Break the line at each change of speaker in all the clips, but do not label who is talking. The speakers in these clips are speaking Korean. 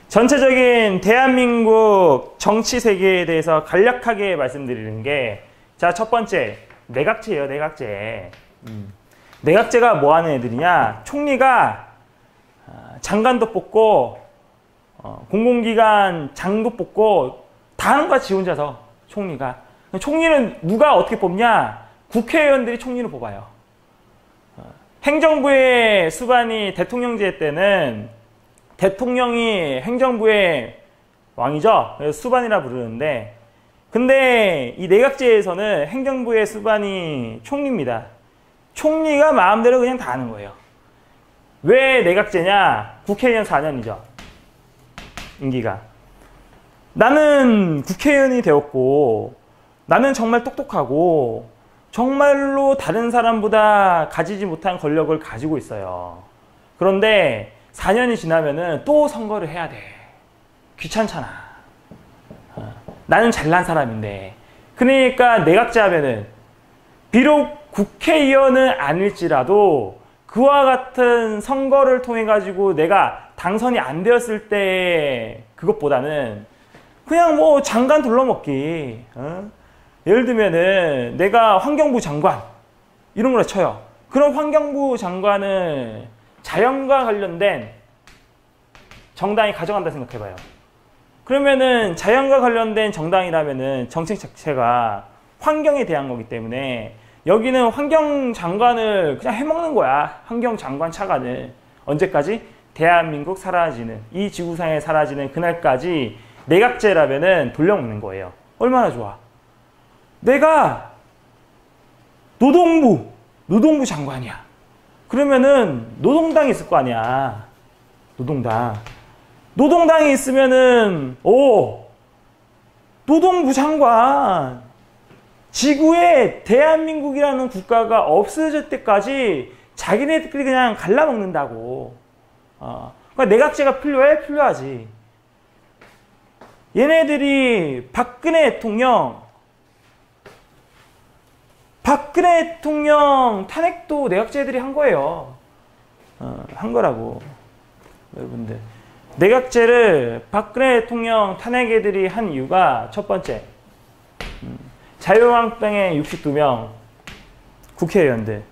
전체적인 대한민국 정치 세계에 대해서 간략하게 말씀드리는 게, 자, 첫 번째, 내각제예요, 내각제. 내각제가 뭐 하는 애들이냐? 총리가 장관도 뽑고, 공공기관 장도 뽑고, 다 하는 거야, 지 혼자서. 총리가. 총리는 누가 어떻게 뽑냐? 국회의원들이 총리를 뽑아요. 행정부의 수반이 대통령제 때는 대통령이 행정부의 왕이죠. 그래서 수반이라 부르는데, 근데 이 내각제에서는 행정부의 수반이 총리입니다. 총리가 마음대로 그냥 다 하는 거예요. 왜 내각제냐? 국회의원 4년이죠. 임기가. 나는 국회의원이 되었고, 나는 정말 똑똑하고, 정말로 다른 사람보다 가지지 못한 권력을 가지고 있어요. 그런데 4년이 지나면은 또 선거를 해야 돼. 귀찮잖아. 나는 잘난 사람인데. 그러니까 내각제 하면은 비록 국회의원은 아닐지라도 그와 같은 선거를 통해 가지고 내가 당선이 안 되었을 때 그것보다는 그냥 뭐 장관 둘러먹기. 예를 들면은 내가 환경부 장관 이런 걸 쳐요. 그럼 환경부 장관을 자연과 관련된 정당이 가져간다 생각해봐요. 그러면은 자연과 관련된 정당이라면은 정책 자체가 환경에 대한 거기 때문에 여기는 환경 장관을 그냥 해먹는 거야. 환경 장관 차관을. 언제까지? 대한민국 사라지는, 이 지구상에 사라지는 그날까지 내각제라면은 돌려먹는 거예요. 얼마나 좋아. 내가 노동부 장관이야. 그러면은 노동당이 있을 거 아니야. 노동당이 있으면은 노동부 장관. 지구에 대한민국이라는 국가가 없어질 때까지 자기네들끼리 그냥 갈라먹는다고. 그러니까 내각제가 필요해? 필요하지. 얘네들이 박근혜 대통령 탄핵도 내각제들이 한 거예요. 한 거라고. 여러분들. 내각제를 박근혜 대통령 탄핵 애들이 한 이유가 첫 번째. 자유한국당의 62명 국회의원들.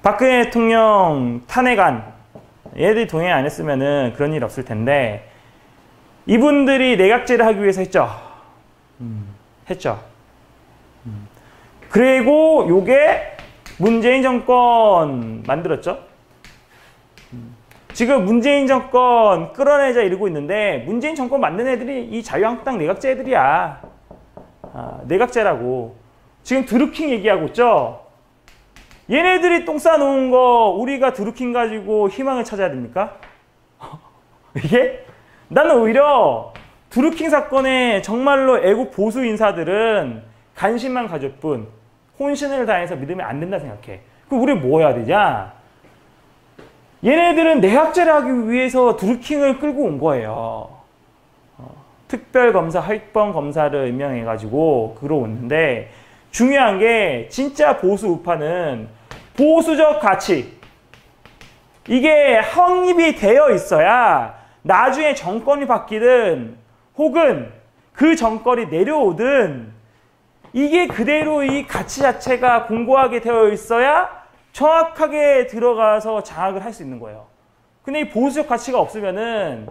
박근혜 대통령 탄핵안 얘들이 동의 안 했으면은 그런 일 없을 텐데 이분들이 내각제를 하기 위해서 했죠. 그리고 요게 문재인 정권 만들었죠. 지금 문재인 정권 끌어내자 이러고 있는데 문재인 정권 만든 애들이 이 자유한국당 내각제 애들이야. 내각제라고. 지금 드루킹 얘기하고 있죠. 얘네들이 똥 싸놓은 거 우리가 드루킹 가지고 희망을 찾아야 됩니까? 이게? 나는 오히려 드루킹 사건에 정말로 애국 보수 인사들은 관심만 가질 뿐 혼신을 다해서 믿으면 안 된다 생각해. 그럼 우리 뭐 해야 되냐? 얘네들은 내각제를 하기 위해서 드루킹을 끌고 온 거예요. 특별검사, 특별검사를 임명해가지고 끌어오는데 중요한 게 진짜 보수 우파는 보수적 가치 이게 확립이 되어 있어야 나중에 정권이 바뀌든 혹은 그 정권이 내려오든 이게 그대로 이 가치 자체가 공고하게 되어 있어야 정확하게 들어가서 장악을 할 수 있는 거예요. 근데 이 보수적 가치가 없으면은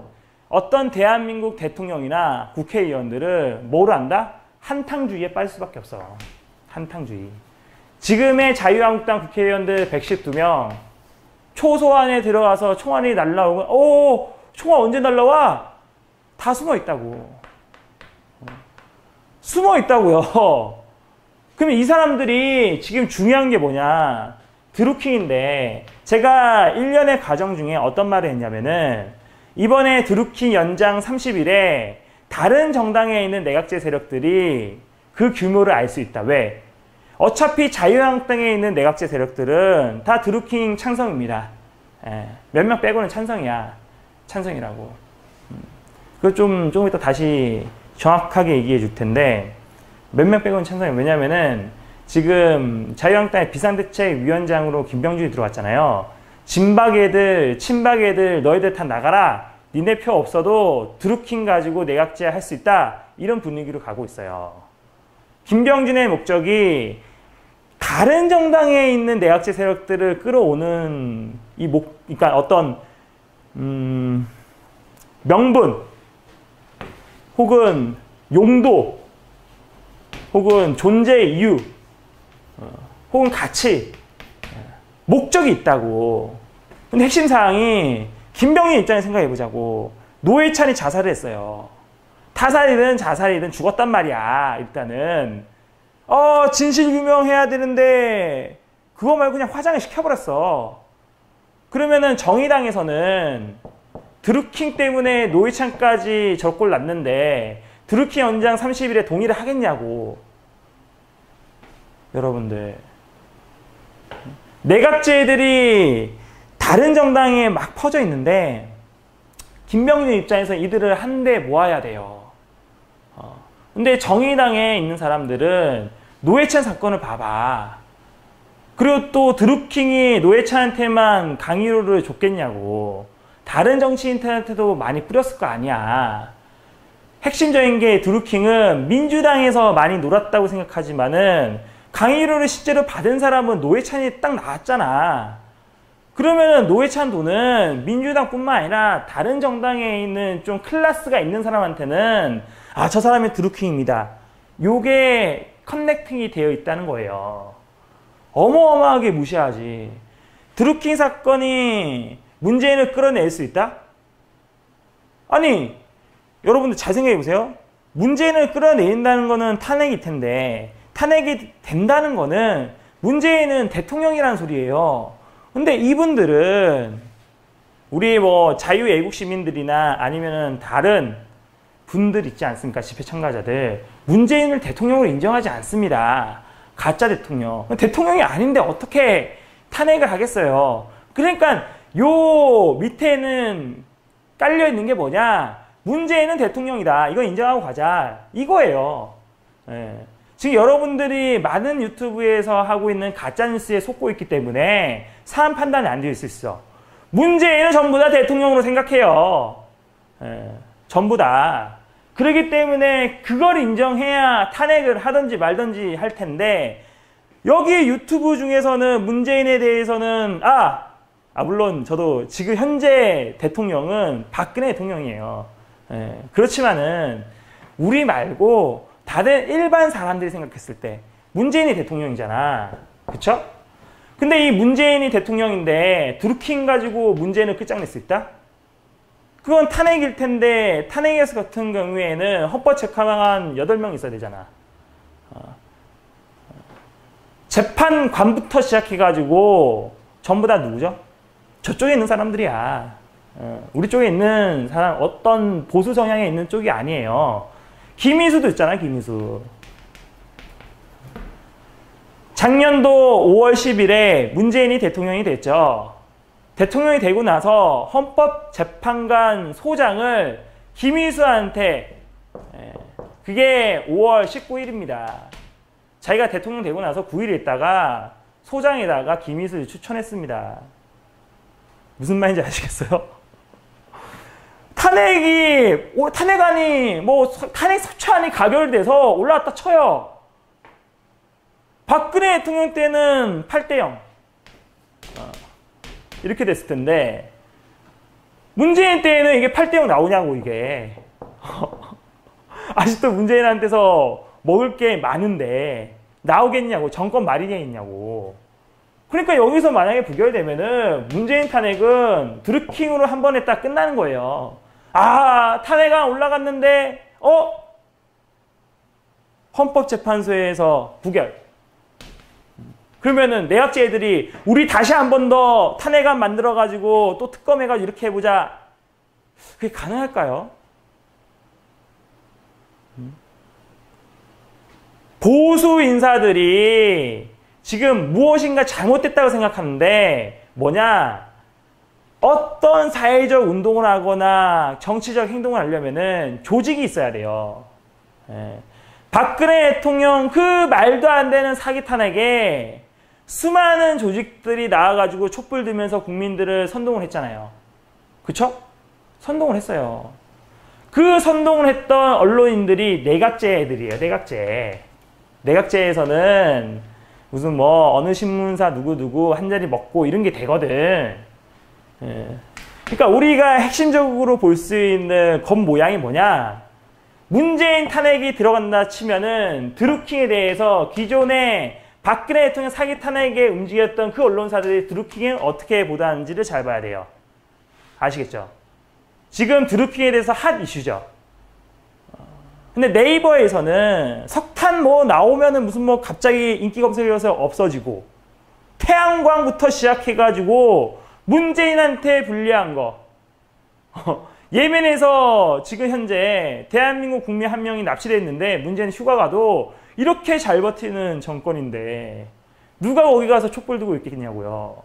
어떤 대한민국 대통령이나 국회의원들은 뭐를 한다? 한탕주의에 빠질 수밖에 없어. 한탕주의. 지금의 자유한국당 국회의원들 112명 초소안에 들어가서 총알이 날라오면 총알 언제 날라와? 다 숨어 있다고. 숨어 있다고요. 그러면 이 사람들이 지금 중요한 게 뭐냐? 드루킹인데 제가 1년의 과정 중에 어떤 말을 했냐면은 이번에 드루킹 연장 30일에 다른 정당에 있는 내각제 세력들이 그 규모를 알 수 있다. 왜? 어차피 자유한국당에 있는 내각제 세력들은 다 드루킹 찬성입니다. 몇 명 빼고는 찬성이야. 찬성이라고. 그거 좀 이따 다시 정확하게 얘기해 줄 텐데 몇 명 빼고는 찬성이에요. 왜냐면은 지금 자유한국당의 비상대책위원장으로 김병준이 들어왔잖아요. 진박애들, 친박애들 너희들 다 나가라. 니네 표 없어도 드루킹 가지고 내각제 할 수 있다. 이런 분위기로 가고 있어요. 김병진의 목적이 다른 정당에 있는 내각제 세력들을 끌어오는 그러니까 어떤 명분 혹은 용도 혹은 존재 이유 혹은 가치 목적이 있다고. 근데 핵심 사항이 김병진 입장에 생각해 보자고. 노회찬이 자살을 했어요. 타살이든 자살이든 죽었단 말이야. 일단은 진실 규명해야 되는데 그거 말고 그냥 화장을 시켜버렸어. 그러면은 정의당에서는 드루킹 때문에 노회찬까지 저꼴 났는데 드루킹 연장 30일에 동의를 하겠냐고. 여러분들, 내각제들이 다른 정당에 막 퍼져 있는데 김병진 입장에서 이들을 한데 모아야 돼요. 근데 정의당에 있는 사람들은 노회찬 사건을 봐봐. 그리고 또 드루킹이 노회찬한테만 강의료를 줬겠냐고. 다른 정치인한테도 많이 뿌렸을 거 아니야. 핵심적인 게 드루킹은 민주당에서 많이 놀았다고 생각하지만은 강의료를 실제로 받은 사람은 노회찬이 딱 나왔잖아. 그러면은 노회찬 돈은 민주당뿐만 아니라 다른 정당에 있는 좀 클래스가 있는 사람한테는 저 사람이 드루킹입니다. 요게 커넥팅이 되어 있다는 거예요. 어마어마하게 무시하지. 드루킹 사건이 문재인을 끌어낼 수 있다? 아니, 여러분들 잘 생각해 보세요. 문재인을 끌어내린다는 거는 탄핵일 텐데 탄핵이 된다는 거는 문재인은 대통령이라는 소리예요. 근데 이분들은 우리 뭐 자유애국 시민들이나 아니면은 다른 분들 있지 않습니까? 집회 참가자들. 문재인을 대통령으로 인정하지 않습니다. 가짜 대통령. 대통령이 아닌데 어떻게 탄핵을 하겠어요? 그러니까 요 밑에는 깔려있는 게 뭐냐? 문재인은 대통령이다. 이거 인정하고 가자. 이거예요. 예. 지금 여러분들이 많은 유튜브에서 하고 있는 가짜뉴스에 속고 있기 때문에 사안 판단이 안 되어 있을 수 있어. 문재인은 전부 다 대통령으로 생각해요. 예. 전부 다. 그렇기 때문에 그걸 인정해야 탄핵을 하든지 말든지 할 텐데 여기 유튜브 중에서는 문재인에 대해서는 물론 저도 지금 현재 대통령은 박근혜 대통령이에요. 예. 그렇지만은 우리 말고 다른 일반 사람들이 생각했을 때 문재인이 대통령이잖아. 그쵸? 근데 이 문재인이 대통령인데 드루킹 가지고 문재인을 끝장낼 수 있다? 그건 탄핵일 텐데 탄핵에서 같은 경우에는 헌법재판관 8명 있어야 되잖아. 재판관부터 시작해가지고 전부 다 누구죠? 저쪽에 있는 사람들이야. 우리 쪽에 있는 사람, 어떤 보수 성향에 있는 쪽이 아니에요. 김희수도 있잖아, 김희수. 작년도 5월 10일에 문재인이 대통령이 됐죠. 대통령이 되고 나서 헌법재판관 소장을 김희수한테, 그게 5월 19일입니다. 자기가 대통령 되고 나서 9일 있다가 소장에다가 김희수를 추천했습니다. 무슨 말인지 아시겠어요? 탄핵안이, 탄핵 소추안이 가결돼서 올라왔다 쳐요. 박근혜 대통령 때는 8대0. 이렇게 됐을 텐데, 문재인 때에는 이게 8대0 나오냐고, 이게. 아직도 문재인한테서 먹을 게 많은데, 나오겠냐고, 정권 말이냐 있냐고. 그러니까 여기서 만약에 부결되면은 문재인 탄핵은 드루킹으로 한 번에 딱 끝나는 거예요. 탄핵안 올라갔는데, 헌법재판소에서 부결. 그러면은 내각제 애들이 우리 다시 한 번 더 탄핵안 만들어가지고 또 특검해가지고 이렇게 해보자. 그게 가능할까요? 보수 인사들이 지금 무엇인가 잘못됐다고 생각하는데 뭐냐? 어떤 사회적 운동을 하거나 정치적 행동을 하려면은 조직이 있어야 돼요. 박근혜 대통령 그 말도 안 되는 사기 탄핵에 수많은 조직들이 나와가지고 촛불 들면서 국민들을 선동을 했잖아요. 그쵸? 선동을 했어요. 그 선동을 했던 언론인들이 내각제 애들이에요. 내각제. 내각제에서는 무슨 뭐 어느 신문사 누구 한 자리 먹고 이런 게 되거든. 그러니까 우리가 핵심적으로 볼 수 있는 겉모양이 뭐냐? 문재인 탄핵이 들어간다 치면은 드루킹에 대해서 기존에 박근혜 대통령 사기 탄핵에 움직였던 그 언론사들이 드루킹을 어떻게 보도하는지를 잘 봐야 돼요. 아시겠죠? 지금 드루킹에 대해서 핫 이슈죠. 근데 네이버에서는 석탄 뭐 나오면은 무슨 뭐 갑자기 인기 검색에서 없어지고 태양광부터 시작해가지고 문재인한테 불리한 거. 예멘에서 지금 현재 대한민국 국민 한 명이 납치됐는데 문재인 휴가 가도 이렇게 잘 버티는 정권인데 누가 거기 가서 촛불 들고 있겠냐고요.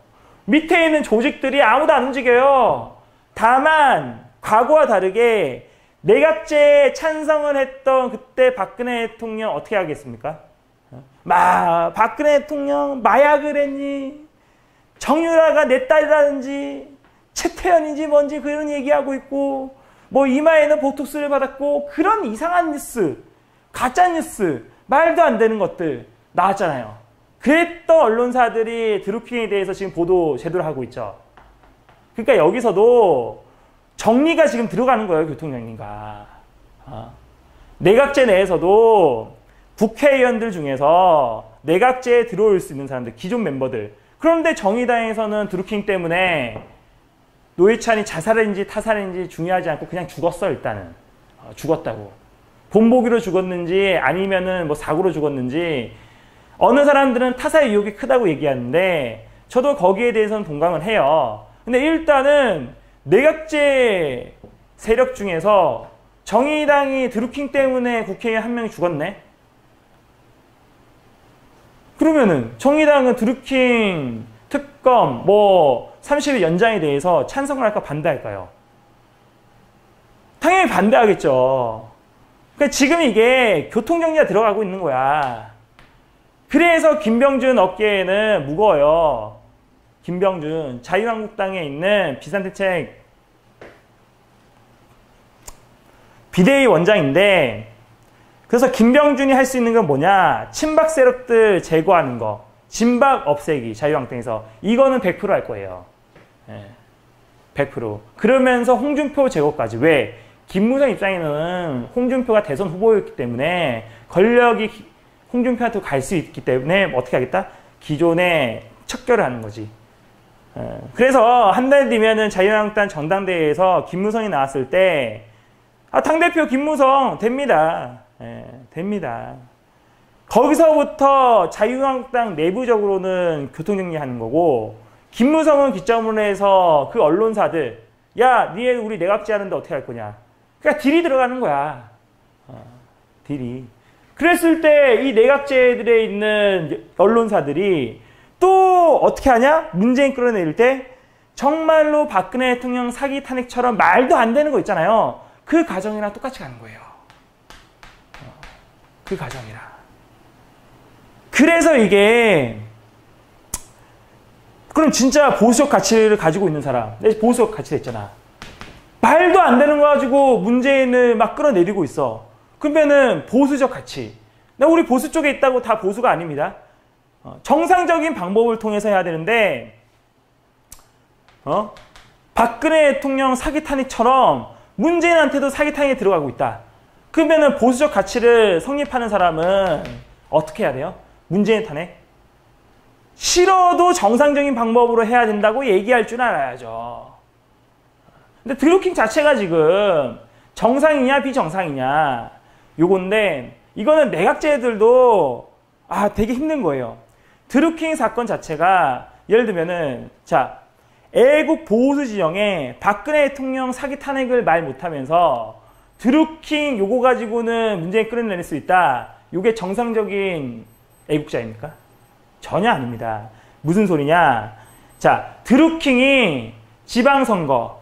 밑에 있는 조직들이 아무도 안 움직여요. 다만 과거와 다르게 내각제에 찬성을 했던 그때 박근혜 대통령 어떻게 하겠습니까? 박근혜 대통령 마약을 했니? 정유라가 내 딸이라든지 최태현인지 뭔지 그런 얘기하고 있고 뭐 이마에는 보톡스를 받았고 그런 이상한 뉴스, 가짜 뉴스, 말도 안 되는 것들 나왔잖아요. 그랬던 언론사들이 드루킹에 대해서 지금 보도 제대로 하고 있죠. 그러니까 여기서도 정리가 지금 들어가는 거예요. 교통정리가. 내각제 내에서도 국회의원들 중에서 내각제에 들어올 수 있는 사람들, 기존 멤버들. 그런데 정의당에서는 드루킹 때문에 노회찬이 자살인지 타살인지 중요하지 않고 그냥 죽었어. 일단은 죽었다고. 본보기로 죽었는지 아니면은 뭐 사고로 죽었는지 어느 사람들은 타살 의혹이 크다고 얘기하는데 저도 거기에 대해서는 동감을 해요. 근데 일단은 내각제 세력 중에서 정의당이 드루킹 때문에 국회의원 한 명이 죽었네. 그러면은 정의당은 드루킹 특검 뭐 30일 연장에 대해서 찬성을 할까 반대할까요? 당연히 반대하겠죠. 그러니까 지금 이게 교통정리가 들어가고 있는 거야. 그래서 김병준 어깨에는 무거워요. 김병준 자유한국당에 있는 비상대책 비대위 원장인데 그래서 김병준이 할 수 있는 건 뭐냐? 친박 세력들 제거하는 거. 진박 없애기, 자유한국당에서. 이거는 100% 할 거예요. 100%. 그러면서 홍준표 제거까지. 왜? 김무성 입장에는 홍준표가 대선 후보였기 때문에 권력이 홍준표한테 갈 수 있기 때문에 어떻게 하겠다? 기존에 척결을 하는 거지. 그래서 한 달 뒤면은 자유한국당 전당대회에서 김무성이 나왔을 때 당대표 김무성 됩니다. 됩니다. 거기서부터 자유한국당 내부적으로는 교통정리하는 거고 김무성은 기점으로 해서 그 언론사들 야, 니네 우리 내각제 하는데 어떻게 할 거냐. 그러니까 딜이 들어가는 거야. 딜이. 그랬을 때 이 내각제들에 있는 언론사들이 또 어떻게 하냐? 문재인 끌어내릴 때 정말로 박근혜 대통령 사기 탄핵처럼 말도 안 되는 거 있잖아요. 그 과정이랑 똑같이 가는 거예요. 그 과정이랑. 그래서 이게 그럼 진짜 보수적 가치를 가지고 있는 사람, 내 보수적 가치가 있잖아. 말도 안 되는 거 가지고 문재인을 막 끌어내리고 있어. 그러면은 보수적 가치. 우리 보수 쪽에 있다고 다 보수가 아닙니다. 정상적인 방법을 통해서 해야 되는데 박근혜 대통령 사기 탄핵처럼 문재인한테도 사기 탄핵에 들어가고 있다. 그러면은 보수적 가치를 성립하는 사람은 어떻게 해야 돼요? 문재인 탄핵? 싫어도 정상적인 방법으로 해야 된다고 얘기할 줄 알아야죠. 근데 드루킹 자체가 지금 정상이냐 비정상이냐 요건데 이거는 내각제들도 되게 힘든 거예요. 드루킹 사건 자체가 예를 들면은 자 애국 보수 지형에 박근혜 대통령 사기 탄핵을 말 못하면서 드루킹 요거 가지고는 문재인 끌어내릴 수 있다. 요게 정상적인 애국자입니까? 전혀 아닙니다. 무슨 소리냐? 자, 드루킹이 지방선거,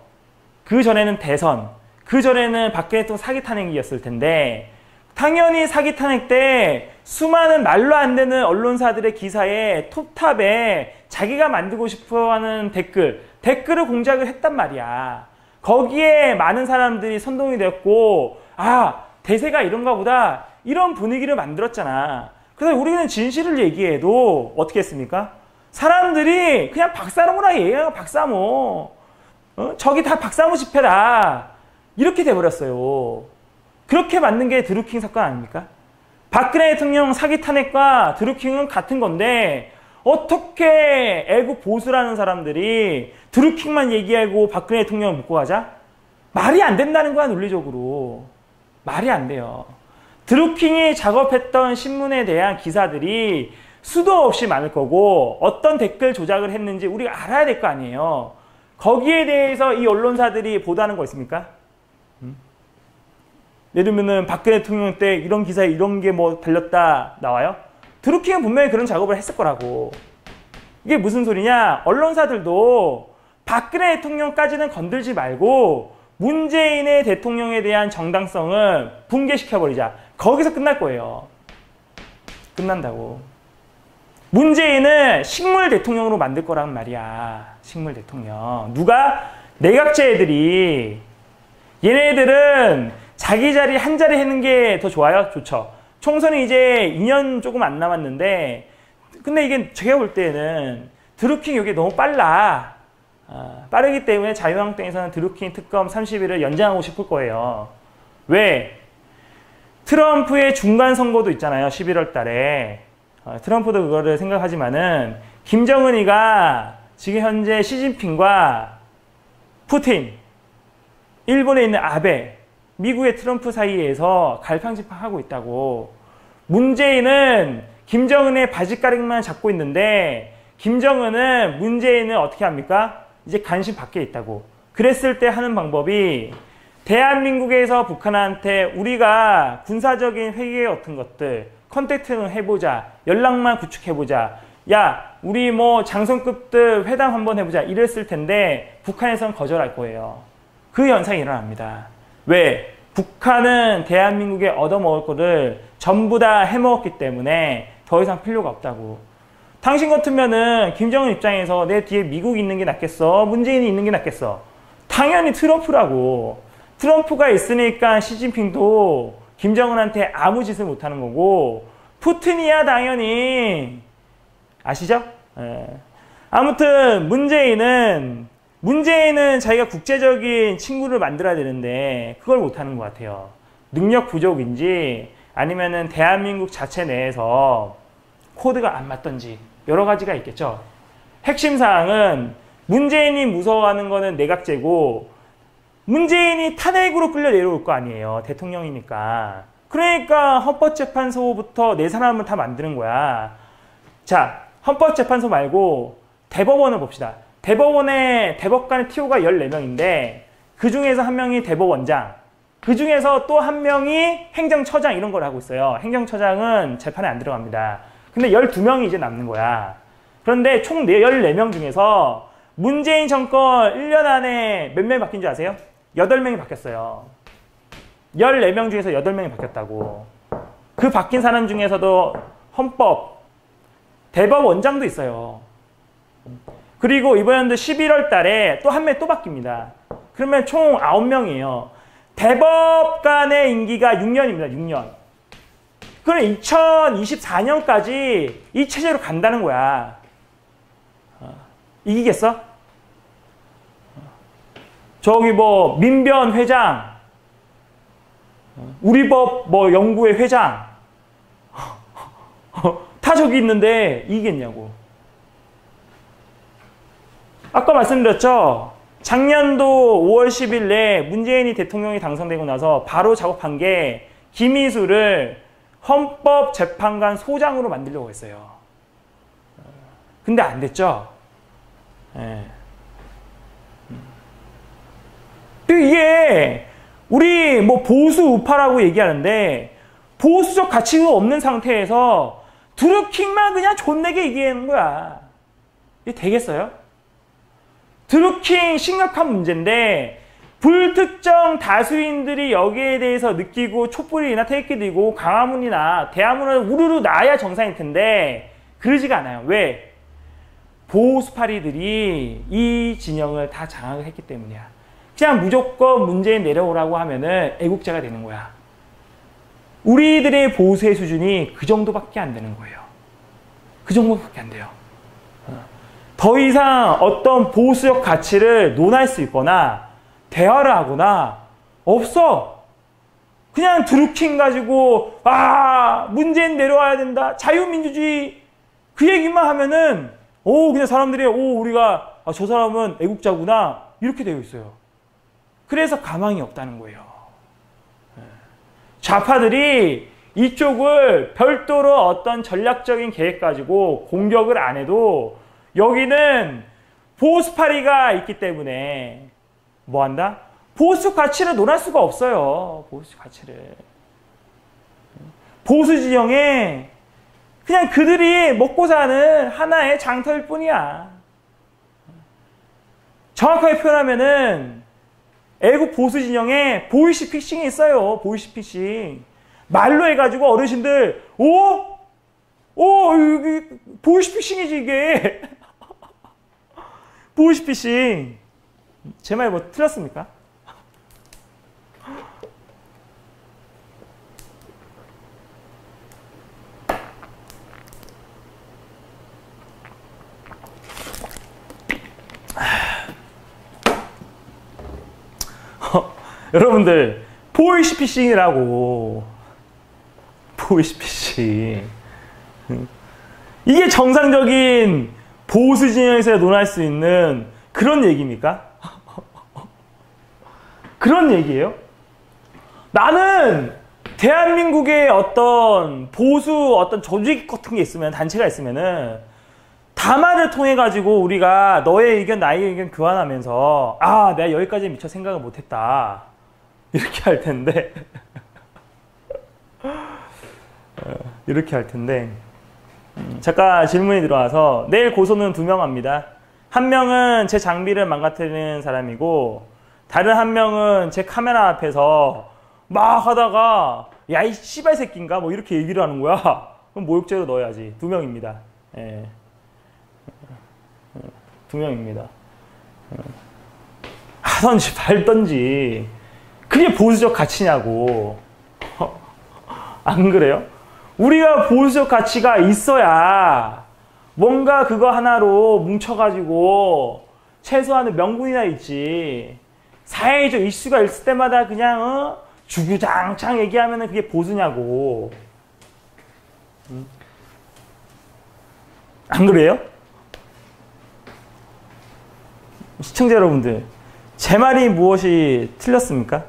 그 전에는 대선, 그 전에는 박근혜 대통령 사기 탄핵이었을 텐데 당연히 사기 탄핵 때 수많은 말로 안 되는 언론사들의 기사에 톱탑에 자기가 만들고 싶어하는 댓글을 공작을 했단 말이야. 거기에 많은 사람들이 선동이 되었고, 아, 대세가 이런가 보다. 이런 분위기를 만들었잖아. 그래서 우리는 진실을 얘기해도 어떻게 했습니까? 사람들이 그냥 박사모라 얘기해요. 박사모. 저기 다 박사모 집회다. 이렇게 돼버렸어요. 그렇게 만든 게 드루킹 사건 아닙니까? 박근혜 대통령 사기 탄핵과 드루킹은 같은 건데 어떻게 애국 보수라는 사람들이 드루킹만 얘기하고 박근혜 대통령을 묶고 가자? 말이 안 된다는 거야, 논리적으로. 말이 안 돼요. 드루킹이 작업했던 신문에 대한 기사들이 수도 없이 많을 거고 어떤 댓글 조작을 했는지 우리가 알아야 될 거 아니에요. 거기에 대해서 이 언론사들이 보도하는 거 있습니까? 예를 들면은 박근혜 대통령 때 이런 기사에 이런 게 뭐 달렸다 나와요? 드루킹은 분명히 그런 작업을 했을 거라고. 이게 무슨 소리냐? 언론사들도 박근혜 대통령까지는 건들지 말고 문재인의 대통령에 대한 정당성을 붕괴시켜버리자. 거기서 끝날 거예요. 끝난다고. 문재인은 식물 대통령으로 만들 거란 말이야. 식물 대통령. 누가? 내각제 애들이. 얘네들은 자기 자리 한 자리 하는 게 더 좋아요? 좋죠. 총선이 이제 2년 조금 안 남았는데 근데 이게 제가 볼 때는 드루킹 이게 너무 빨라. 빠르기 때문에 자유한국당에서는 드루킹 특검 30일을 연장하고 싶을 거예요. 왜? 트럼프의 중간 선거도 있잖아요. 11월 달에. 트럼프도 그거를 생각하지만은 김정은이가 지금 현재 시진핑과 푸틴, 일본에 있는 아베, 미국의 트럼프 사이에서 갈팡질팡하고 있다고. 문재인은 김정은의 바지가랑만 잡고 있는데 김정은은 문재인을 어떻게 합니까? 이제 관심 밖에 있다고. 그랬을 때 하는 방법이 대한민국에서 북한한테 우리가 군사적인 회계 같은 것들 컨택트는 해보자. 연락만 구축해보자. 야, 우리 뭐 장성급들 회담 한번 해보자. 이랬을 텐데 북한에서는 거절할 거예요. 그 현상이 일어납니다. 왜? 북한은 대한민국에 얻어먹을 거를 전부 다 해먹었기 때문에 더 이상 필요가 없다고. 당신 같으면은 김정은 입장에서 내 뒤에 미국이 있는 게 낫겠어? 문재인이 있는 게 낫겠어? 당연히 트럼프라고. 트럼프가 있으니까 시진핑도 김정은한테 아무 짓을 못하는 거고 푸틴이야 당연히. 아시죠? 예. 아무튼 문재인은 자기가 국제적인 친구를 만들어야 되는데 그걸 못하는 것 같아요. 능력 부족인지 아니면은 대한민국 자체 내에서 코드가 안 맞던지 여러 가지가 있겠죠. 핵심 사항은 문재인이 무서워하는 거는 내각제고 문재인이 탄핵으로 끌려 내려올 거 아니에요. 대통령이니까. 그러니까 헌법재판소부터 네 사람을 다 만드는 거야. 자, 헌법재판소 말고 대법원을 봅시다. 대법관의 TO가 14명인데 그 중에서 한 명이 대법원장, 그 중에서 또 한 명이 행정처장 이런 걸 하고 있어요. 행정처장은 재판에 안 들어갑니다. 근데 12명이 이제 남는 거야. 그런데 총 14명 중에서 문재인 정권 1년 안에 몇 명이 바뀐 줄 아세요? 8명이 바뀌었어요. 14명 중에서 8명이 바뀌었다고. 그 바뀐 사람 중에서도 대법원장도 있어요. 그리고 이번 연도 11월 달에 또 한 명 또 바뀝니다. 그러면 총 9명이에요. 대법관의 임기가 6년입니다. 6년. 그럼 2024년까지 이 체제로 간다는 거야. 이기겠어? 저기 뭐 민변 회장, 우리법 뭐 연구회 회장 다 저기 있는데 이기겠냐고. 아까 말씀드렸죠. 작년도 5월 10일 내 문재인이 대통령이 당선되고 나서 바로 작업한 게 김희수를 헌법재판관 소장으로 만들려고 했어요. 근데 안 됐죠. 예. 이게 우리 뭐 보수 우파라고 얘기하는데 보수적 가치가 없는 상태에서 드루킹만 그냥 존내게 얘기하는 거야. 이게 되겠어요? 드루킹 심각한 문제인데 불특정 다수인들이 여기에 대해서 느끼고 촛불이나 태극기들이고 광화문이나 대화문을 우르르 나야 정상일 텐데 그러지가 않아요. 왜? 보수파리들이 이 진영을 다 장악을 했기 때문이야. 그냥 무조건 문재인 내려오라고 하면은 애국자가 되는 거야. 우리들의 보수의 수준이 그 정도밖에 안 되는 거예요. 그 정도밖에 안 돼요. 더 이상 어떤 보수적 가치를 논할 수 있거나 대화를 하거나 없어. 그냥 드루킹 가지고 문재인 내려와야 된다. 자유민주주의 그 얘기만 하면은 그냥 사람들이 우리가 저 사람은 애국자구나 이렇게 되어 있어요. 그래서 가망이 없다는 거예요. 좌파들이 이쪽을 별도로 어떤 전략적인 계획 가지고 공격을 안 해도 여기는 보수파리가 있기 때문에 뭐 한다? 보수 가치를 논할 수가 없어요. 보수 가치를. 보수 진영에 그냥 그들이 먹고 사는 하나의 장터일 뿐이야. 정확하게 표현하면은 애국 보수 진영에 보이시피싱이 있어요. 보이시피싱. 말로 해가지고 어르신들 여기 보이시피싱이지 이게. 보이시피싱. 제 말 뭐 틀렸습니까? 여러분들 보이시피싱이라고. 보이시피싱. 이게 정상적인 보수 진영에서 논할 수 있는 그런 얘기입니까? 그런 얘기예요? 나는 대한민국의 어떤 보수 어떤 조직 같은 게 있으면, 단체가 있으면은 담화를 통해 가지고 우리가 너의 의견 나의 의견 교환하면서 내가 여기까지 미처 생각을 못했다 이렇게 할 텐데 이렇게 할 텐데 잠깐 질문이 들어와서 내일 고소는 2명 합니다. 한 명은 제 장비를 망가뜨리는 사람이고 다른 한 명은 제 카메라 앞에서 막 하다가 야 이 씨발 새끼인가 뭐 이렇게 얘기를 하는 거야. 그럼 모욕죄로 넣어야지. 2명입니다. 예. 2명입니다. 하던지 말던지 그게 보수적 가치냐고. 안 그래요? 우리가 보수적 가치가 있어야 뭔가 그거 하나로 뭉쳐가지고 최소한의 명분이나 있지. 사회적 이슈가 있을 때마다 그냥 주구장창 얘기하면 그게 보수냐고. 안 그래요? 시청자 여러분들, 제 말이 무엇이 틀렸습니까?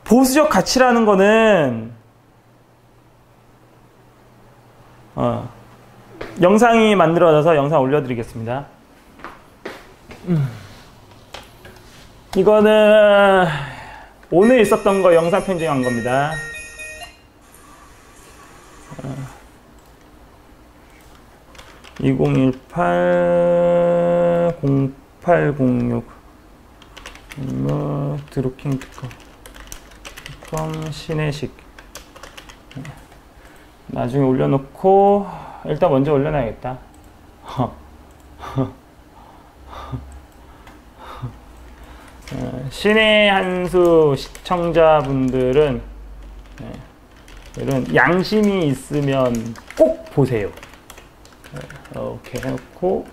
보수적 가치라는 거는 영상이 만들어져서 영상 올려드리겠습니다. 이거는 오늘 있었던 거 영상 편집한 겁니다. 2018 0806 드루킹 특검 신혜식. 나중에 올려놓고 일단 먼저 올려놔야겠다. 신의 한수 시청자분들은 이런 양심이 있으면 꼭 보세요. 이렇게 해놓고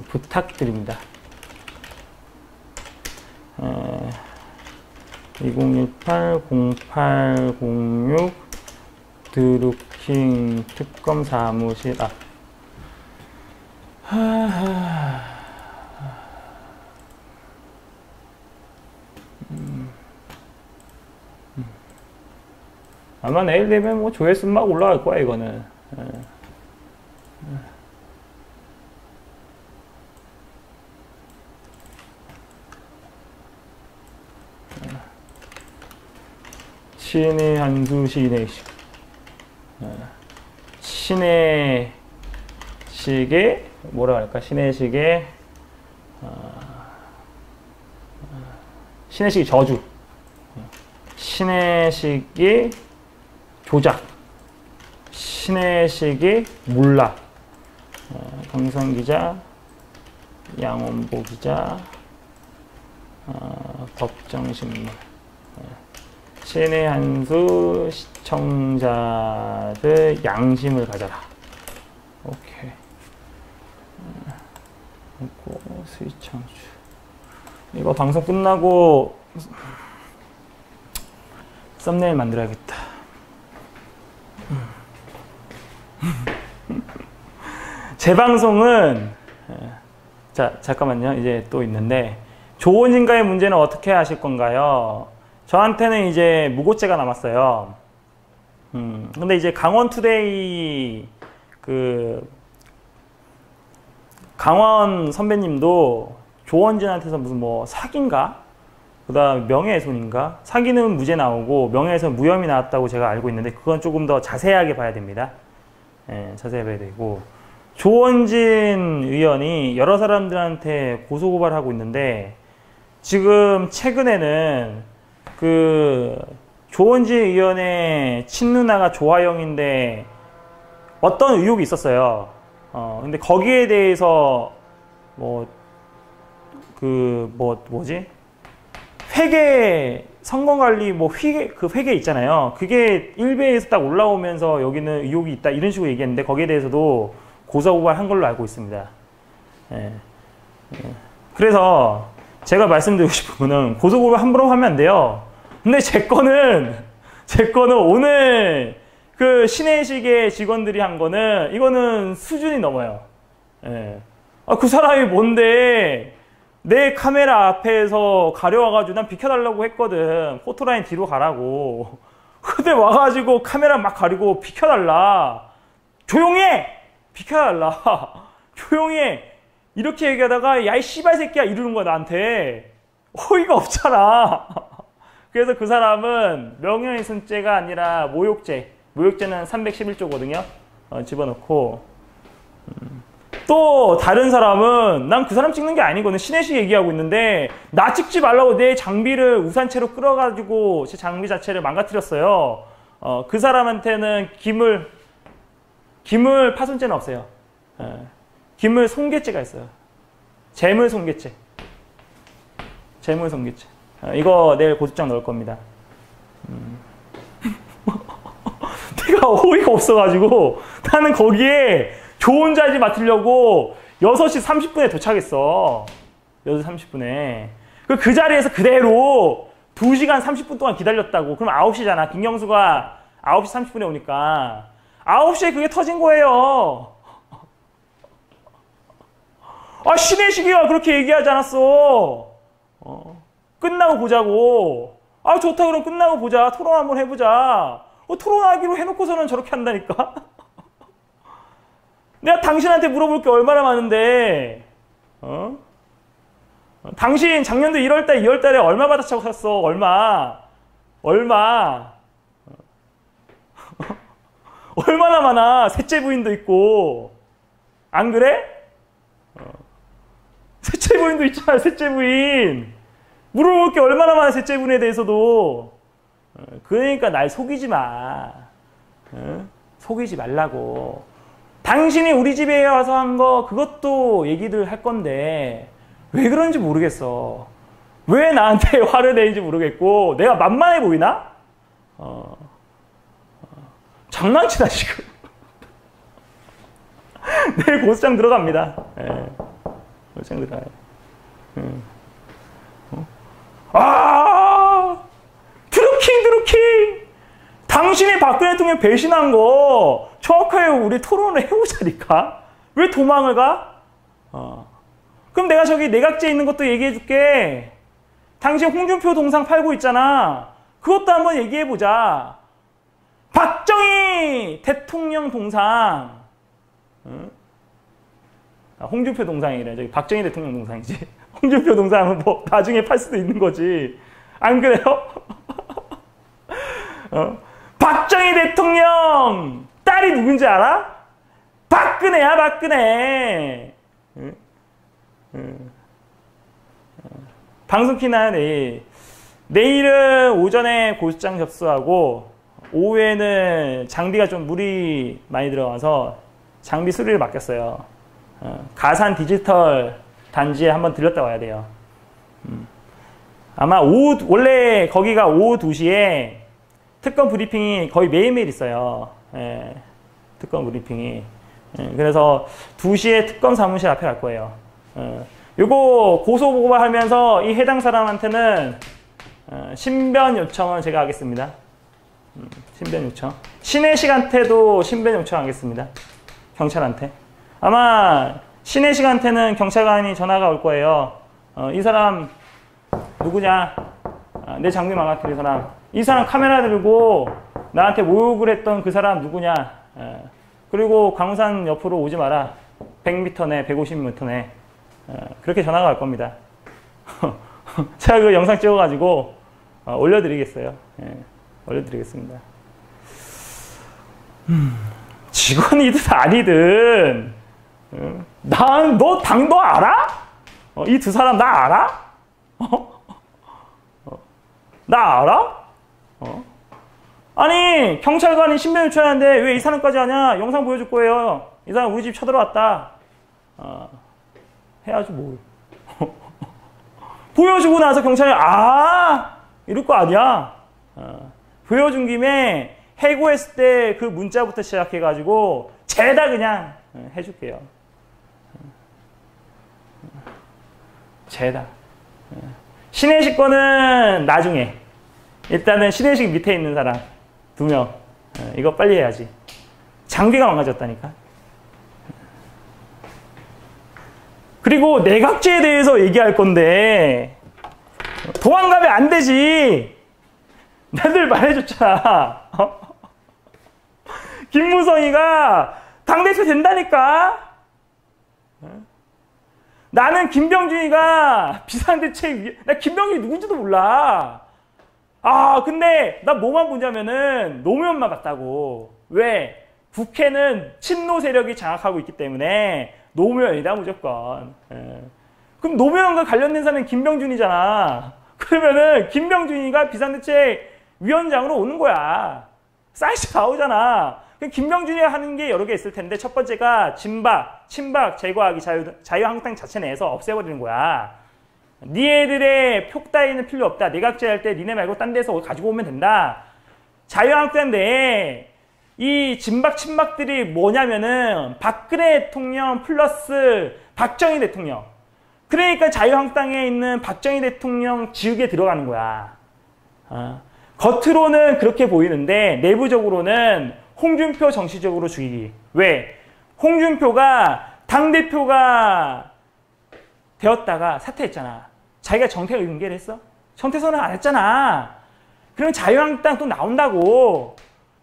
부탁드립니다. 2018 0806 드루킹 특검 사무실 앞. 아마 내일 되면 뭐 조회수 막 올라갈 거야 이거는. 신의 한수 신의식. 신의식의 뭐라 할까? 신의식의 신의식의 저주. 신의식의 조작. 신의식의 몰락. 강성 기자, 양원보 기자, 법정신문. 신의 한수 시청자들 양심을 가져라. 오케이. 수익 창출. 이거 방송 끝나고 썸네일 만들어야겠다. 제 방송은 자 잠깐만요. 이제 또 있는데 조원진가의 문제는 어떻게 하실 건가요? 저한테는 이제 무고죄가 남았어요. 근데 이제 강원투데이 강원 선배님도 조원진한테서 무슨 뭐 사기인가? 그다음 명예훼손인가? 사기는 무죄 나오고 명예훼손 무혐의 나왔다고 제가 알고 있는데 그건 조금 더 자세하게 봐야 됩니다. 예, 자세히 봐야 되고 조원진 의원이 여러 사람들한테 고소고발하고 있는데 지금 최근에는 조원진 의원의 친누나가 조화영인데 어떤 의혹이 있었어요. 근데 거기에 대해서 회계 선거관리 회계 있잖아요. 그게 1배에서 딱 올라오면서 여기는 의혹이 있다 이런 식으로 얘기했는데 거기에 대해서도 고소고발한 걸로 알고 있습니다. 예. 그래서 제가 말씀드리고 싶은 거는 고소고발 함부로 하면 안 돼요. 근데 제 거는 오늘 신혜식의 직원들이 한 거는 이거는 수준이 넘어요. 예. 그 사람이 뭔데 내 카메라 앞에서 가려와가지고 난 비켜달라고 했거든. 포토라인 뒤로 가라고. 근데 와가지고 카메라 막 가리고 비켜달라. 조용해! 비켜달라. 조용해! 이렇게 얘기하다가 야 이 씨발 새끼야 이러는 거야 나한테. 어이가 없잖아. 그래서 그 사람은 명예훼손죄가 아니라 모욕죄. 모욕죄는 311조거든요. 집어넣고 또 다른 사람은 난 그 사람 찍는 게 아니거든. 신혜식 얘기하고 있는데 나 찍지 말라고 내 장비를 우산채로 끌어가지고 제 장비 자체를 망가뜨렸어요. 그 사람한테는 기물 파손죄는 없어요. 기물 손괴죄가 있어요. 재물 손괴죄. 재물 손괴죄. 이거 내일 고소장 넣을 겁니다. 내가 어이가 없어가지고 나는 거기에 좋은 자리 맡으려고 6시 30분에 도착했어. 6시 30분에. 그 자리에서 그대로 2시간 30분 동안 기다렸다고. 그럼 9시잖아. 김경수가 9시 30분에 오니까. 9시에 그게 터진 거예요. 신혜식이가 그렇게 얘기하지 않았어. 끝나고 보자고. 좋다 그럼 끝나고 보자. 토론 한번 해보자. 토론하기로 해놓고서는 저렇게 한다니까. 내가 당신한테 물어볼 게 얼마나 많은데, 당신 작년도 1월달, 2월달에 얼마 받아차고 샀어? 얼마? 얼마나 많아? 셋째 부인도 있고. 안 그래? 셋째 부인도 있잖아, 셋째 부인. 물어볼 게 얼마나 많아, 셋째 부인에 대해서도. 그러니까 날 속이지 마. 속이지 말라고. 당신이 우리 집에 와서 한 거 그것도 얘기들 할 건데 왜 그런지 모르겠어. 왜 나한테 화를 내는지 모르겠고 내가 만만해 보이나? 장난치나 지금. 내일 고소장 들어갑니다. 고소장 들어가요. 드루킹! 당신이 박근혜 대통령 배신한 거 정확하게 우리 토론을 해보자니까. 왜 도망을 가? 그럼 내가 저기 내각제에 있는 것도 얘기해 줄게. 당신 홍준표 동상 팔고 있잖아. 그것도 한번 얘기해 보자. 박정희 대통령 동상. 홍준표 동상이래. 저기 박정희 대통령 동상이지. 홍준표 동상은 뭐 나중에 팔 수도 있는 거지. 안 그래요? 박정희 대통령 딸이 누군지 알아? 박근혜야, 박근혜. 방송 키나요, 내일. 내일은 오전에 고소장 접수하고 오후에는 장비가 좀 물이 많이 들어가서 장비 수리를 맡겼어요. 가산 디지털 단지에 한번 들렸다 와야 돼요. 아마 원래 거기가 오후 2시에 특검 브리핑이 거의 매일매일 있어요. 예, 특검 브리핑이. 예, 그래서 2시에 특검 사무실 앞에 갈 거예요. 요거 고소고발하면서 이 해당 사람한테는 신변 요청은 제가 하겠습니다. 신변 요청. 신혜식한테도 신변 요청하겠습니다. 경찰한테. 아마 신혜식한테는 경찰관이 전화가 올 거예요. 이 사람 누구냐? 내 장비 망가뜨린 사람. 이 사람 카메라 들고 나한테 모욕을 했던 그 사람 누구냐? 그리고 광산 옆으로 오지 마라. 100m 내, 150m 내. 그렇게 전화가 갈 겁니다. 제가 그 영상 찍어가지고 올려드리겠어요. 예, 올려드리겠습니다. 직원이든 아니든 너 당도 알아? 이 두 사람 나 알아? 나 알아? 아니 경찰관이 신변 요청하는데 왜 이 사람까지 하냐? 영상 보여줄 거예요. 이 사람 우리 집 쳐들어왔다. 해야지 뭘. 보여주고 나서 경찰이 이럴 거 아니야. 보여준 김에 해고했을 때 그 문자부터 시작해가지고 죄다 그냥 해줄게요. 죄다. 신혜식 거는 나중에. 일단은 신혜식 밑에 있는 사람 2명. 이거 빨리 해야지. 장비가 망가졌다니까. 그리고 내각제에 대해서 얘기할 건데 도망가면 안 되지. 나들 말해줬잖아. 김무성이가 당대표 된다니까. 나는 김병준이가 비상대책 나 김병준이 누군지도 몰라. 근데 나 뭐만 보냐면은 노무현만 봤다고. 왜? 국회는 친노 세력이 장악하고 있기 때문에 노무현이다 무조건. 그럼 노무현과 관련된 사람은 김병준이잖아. 그러면은 김병준이가 비상대책위원장으로 오는 거야. 사이즈 나오잖아. 김병준이 하는 게 여러 개 있을 텐데 첫 번째가 친박 제거하기 자유한국당 자체 내에서 없애버리는 거야. 니네들의 표 따위는 필요 없다. 내각제할 때 니네 말고 딴 데서 가지고 오면 된다. 자유한국당 내에 이 친박들이 뭐냐면은 박근혜 대통령 플러스 박정희 대통령. 그러니까 자유한국당에 있는 박정희 대통령 지우개 들어가는 거야. 겉으로는 그렇게 보이는데 내부적으로는 홍준표 정치적으로 죽이기. 왜? 홍준표가 당대표가 되었다가 사퇴했잖아. 자기가 정태를 연계를 했어? 정태선언 안 했잖아. 그러면 자유한국당 또 나온다고.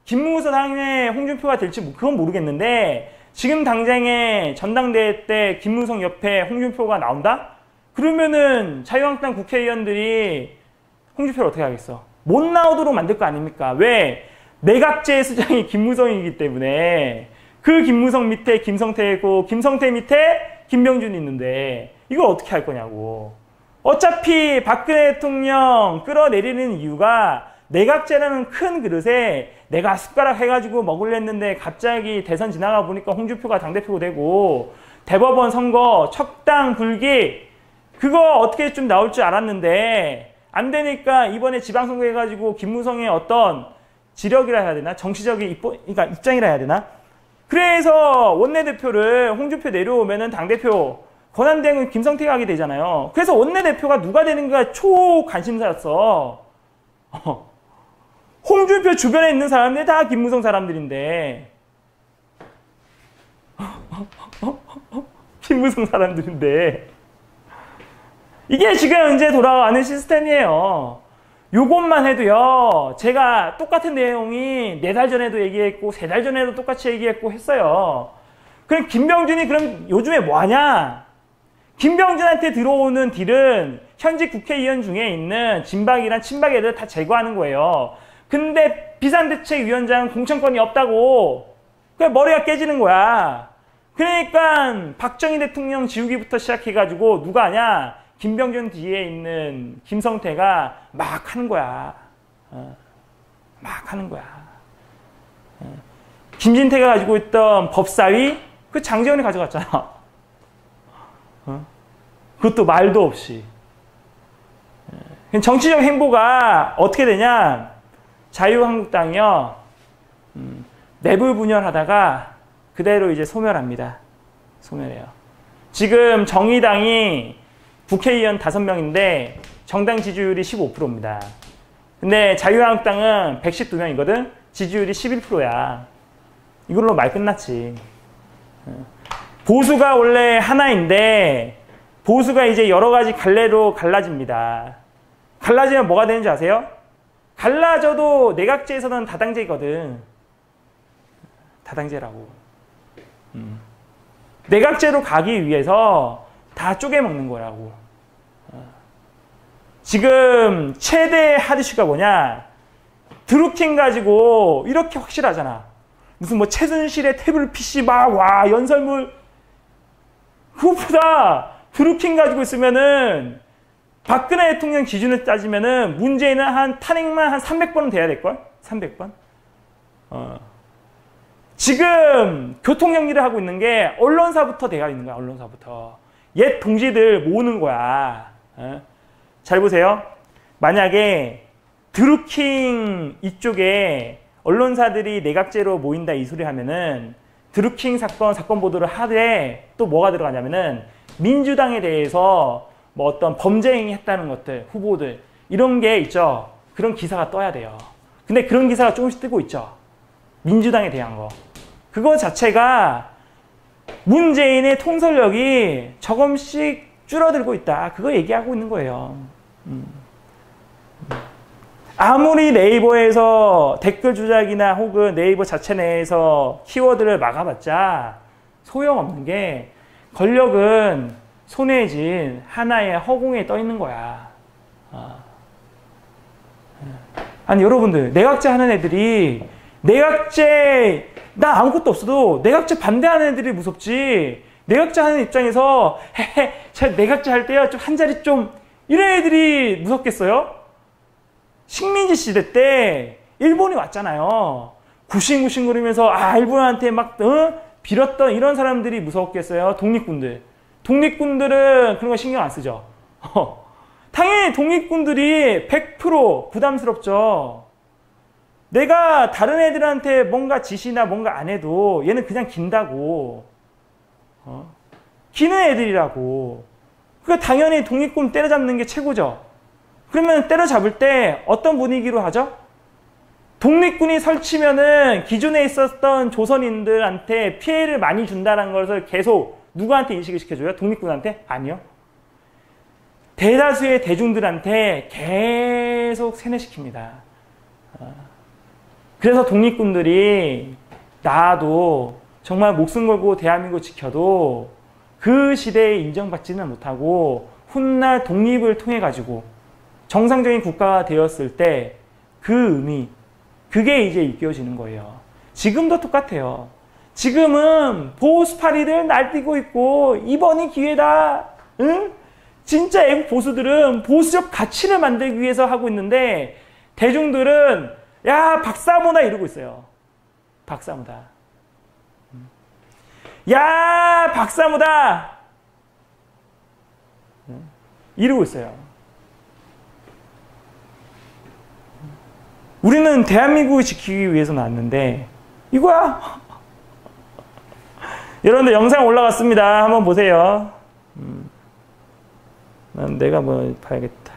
김무성 당의 홍준표가 될지 그건 모르겠는데 지금 당장에 전당대회 때 김무성 옆에 홍준표가 나온다? 그러면은 자유한국당 국회의원들이 홍준표를 어떻게 하겠어? 못 나오도록 만들 거 아닙니까? 왜? 내각제 수장이 김무성이기 때문에 그 김무성 밑에 김성태고 김성태 밑에 김병준이 있는데 이걸 어떻게 할 거냐고. 어차피 박근혜 대통령 끌어내리는 이유가 내각제라는 큰 그릇에 내가 숟가락 해가지고 먹으려 했는데 갑자기 대선 지나가 보니까 홍준표가 당대표가 되고 대법원 선거 척당 불기 그거 어떻게 좀 나올 줄 알았는데 안 되니까 이번에 지방선거 해가지고 김무성의 어떤 지력이라 해야 되나? 정치적인 그러니까 입장이라 해야 되나? 그래서 원내대표를 홍준표 내려오면은 당대표 권한대행은 김성태가 하게 되잖아요. 그래서 원내대표가 누가 되는가 초관심사였어. 홍준표 주변에 있는 사람들이 다 김무성 사람들인데 김무성 사람들인데 이게 지금 이제 돌아가는 시스템이에요. 요것만 해도요. 제가 똑같은 내용이 4달 전에도 얘기했고 3달 전에도 똑같이 얘기했고 했어요. 그럼 김병준이 그럼 요즘에 뭐하냐? 김병준한테 들어오는 딜은 현직 국회의원 중에 있는 진박이랑 친박 애들 다 제거하는 거예요. 근데 비상대책위원장 공천권이 없다고 그냥 머리가 깨지는 거야. 그러니까 박정희 대통령 지우기부터 시작해가지고 누가 하냐? 김병준 뒤에 있는 김성태가 막 하는 거야. 막 하는 거야. 김진태가 가지고 있던 법사위 그 장제원이 가져갔잖아. 그것도 말도 없이. 정치적 행보가 어떻게 되냐? 자유한국당이요. 내부 분열하다가 그대로 이제 소멸합니다. 소멸해요. 지금 정의당이 국회의원 5명인데 정당 지지율이 15%입니다. 근데 자유한국당은 112명이거든? 지지율이 11%야. 이걸로 말 끝났지. 보수가 원래 하나인데 보수가 이제 여러 가지 갈래로 갈라집니다. 갈라지면 뭐가 되는지 아세요? 갈라져도 내각제에서는 다당제거든. 다당제라고. 내각제로 가기 위해서 다 쪼개먹는 거라고. 지금 최대 핫이슈가 뭐냐? 드루킹 가지고 이렇게 확실하잖아. 무슨 뭐 최순실의 태블릿 PC 막 와 연설문. 그것보다 드루킹 가지고 있으면은 박근혜 대통령 기준을 따지면은 문재인은 한 탄핵만 한 300번은 돼야 될걸? 300번? 지금 교통정리를 하고 있는 게 언론사부터 돼가 있는 거야. 언론사부터. 옛 동지들 모으는 거야. 잘 보세요. 만약에 드루킹 이쪽에 언론사들이 내각제로 모인다 이 소리 하면은 드루킹 사건 보도를 하되 또 뭐가 들어가냐면은 민주당에 대해서 뭐 어떤 범죄 행위 했다는 것들, 후보들 이런 게 있죠. 그런 기사가 떠야 돼요. 근데 그런 기사가 조금씩 뜨고 있죠. 민주당에 대한 거. 그거 자체가 문재인의 통솔력이 조금씩 줄어들고 있다. 그거 얘기하고 있는 거예요. 아무리 네이버에서 댓글 조작이나 혹은 네이버 자체 내에서 키워드를 막아봤자 소용없는 게 권력은 손에 쥔 하나의 허공에 떠 있는 거야. 아니 여러분들 내각제 하는 애들이 내각제 나 아무것도 없어도 내각제 반대하는 애들이 무섭지. 내각제 하는 입장에서 제가 내각제 할 때요 좀 한 자리 좀 이런 애들이 무섭겠어요? 식민지 시대 때 일본이 왔잖아요. 굽신굽신거리면서 일본한테 막 빌었던 이런 사람들이 무서웠겠어요? 독립군들. 독립군들은 그런 거 신경 안 쓰죠. 당연히 독립군들이 100% 부담스럽죠. 내가 다른 애들한테 뭔가 지시나 뭔가 안 해도 얘는 그냥 긴다고. 기는 애들이라고. 그러니까 당연히 독립군 때려잡는 게 최고죠. 그러면 때려잡을 때 어떤 분위기로 하죠? 독립군이 설치면은 기존에 있었던 조선인들한테 피해를 많이 준다는 것을 계속 누구한테 인식을 시켜줘요? 독립군한테? 아니요. 대다수의 대중들한테 계속 세뇌시킵니다. 그래서 독립군들이 나도 정말 목숨 걸고 대한민국 지켜도 그 시대에 인정받지는 못하고 훗날 독립을 통해 가지고 정상적인 국가가 되었을 때 그 의미, 그게 이제 일깨워지는 거예요. 지금도 똑같아요. 지금은 보수파리들 날뛰고 있고 이번이 기회다. 응? 진짜 애국 보수들은 보수적 가치를 만들기 위해서 하고 있는데 대중들은 야 박사모다 이러고 있어요. 박사모다. 야 박사모다 이러고 있어요. 우리는 대한민국을 지키기 위해서 나왔는데 이거야. 여러분들 영상 올라갔습니다. 한번 보세요. 난 내가 뭐 봐야겠다.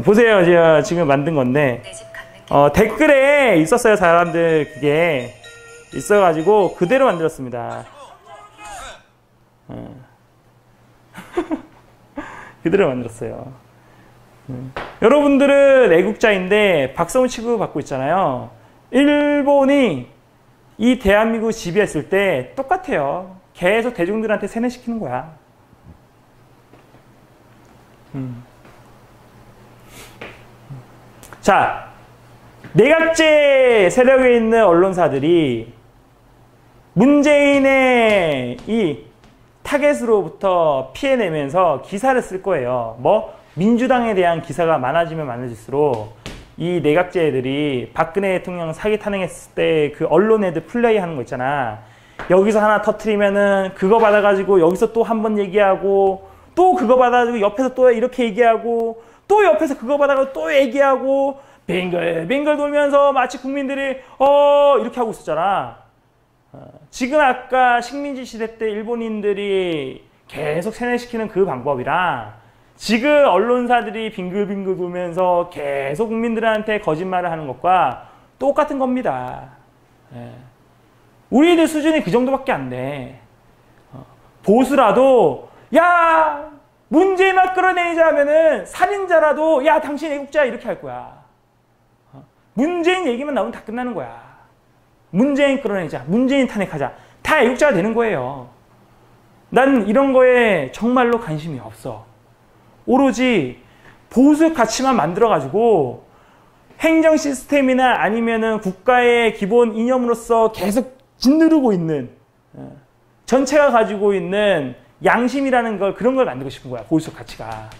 보세요. 제가 지금 만든 건데 댓글에 있었어요. 사람들 그게 있어가지고 그대로 만들었습니다. 그대로 만들었어요. 여러분들은 애국자인데 박성훈 취급을 받고 있잖아요. 일본이 이 대한민국 지배했을 때 똑같아요. 계속 대중들한테 세뇌시키는 거야. 자, 내각제 세력에 있는 언론사들이 문재인의 이 타겟으로부터 피해내면서 기사를 쓸 거예요. 뭐 민주당에 대한 기사가 많아지면 많아질수록 이 내각제 애들이 박근혜 대통령 사기 탄핵했을 때 그 언론 애들 플레이 하는 거 있잖아. 여기서 하나 터트리면은 그거 받아가지고 여기서 또 한 번 얘기하고 또 그거 받아가지고 옆에서 또 이렇게 얘기하고 또 옆에서 그거 받아가지고 또 얘기하고 뱅글뱅글 돌면서 마치 국민들이 이렇게 하고 있었잖아. 지금 아까 식민지 시대 때 일본인들이 계속 세뇌시키는 그 방법이랑 지금 언론사들이 빙글빙글 돌면서 계속 국민들한테 거짓말을 하는 것과 똑같은 겁니다. 우리들 수준이 그 정도밖에 안 돼. 보수라도 야 문재인만 끌어내리자 하면은 살인자라도 야 당신 애국자야 이렇게 할 거야. 문재인 얘기만 나오면 다 끝나는 거야. 문재인 끌어내자, 문재인 탄핵하자, 다 애국자가 되는 거예요. 난 이런 거에 정말로 관심이 없어. 오로지 보수 가치만 만들어가지고 행정 시스템이나 아니면은 국가의 기본 이념으로서 계속 짓누르고 있는 전체가 가지고 있는 양심이라는 걸 그런 걸 만들고 싶은 거야. 보수 가치가.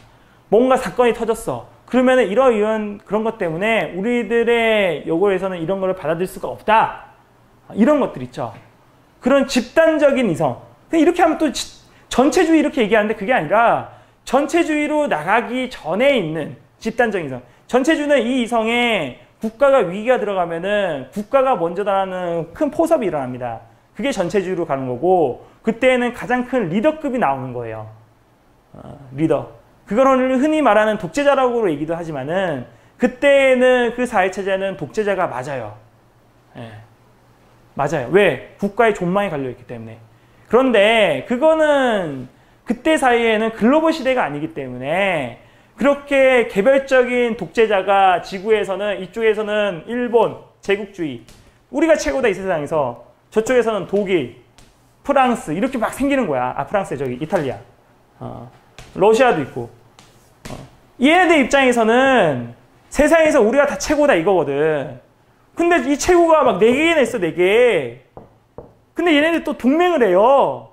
뭔가 사건이 터졌어. 그러면은 이런 그런 것 때문에 우리들의 요구에서는 이런 걸 받아들일 수가 없다. 이런 것들 있죠. 그런 집단적인 이성. 이렇게 하면 또 전체주의 이렇게 얘기하는데 그게 아니라 전체주의로 나가기 전에 있는 집단적인 이성. 전체주의는 이 이성에 국가가 위기가 들어가면은 국가가 먼저다라는 큰 포섭이 일어납니다. 그게 전체주의로 가는 거고 그때는 가장 큰 리더급이 나오는 거예요. 리더. 그거는 흔히 말하는 독재자라고 얘기도 하지만은 그때는 그 사회체제는 독재자가 맞아요. 맞아요. 왜? 국가의 존망이 갈려있기 때문에. 그런데 그거는 그때 사이에는 글로벌 시대가 아니기 때문에 그렇게 개별적인 독재자가 지구에서는 이쪽에서는 일본, 제국주의 우리가 최고다 이 세상에서 저쪽에서는 독일, 프랑스 이렇게 막 생기는 거야. 프랑스 저기 이탈리아, 러시아도 있고 얘네들 입장에서는 세상에서 우리가 다 최고다 이거거든. 근데 이 최고가 막 4개나 있어 4개. 근데 얘네들 또 동맹을 해요.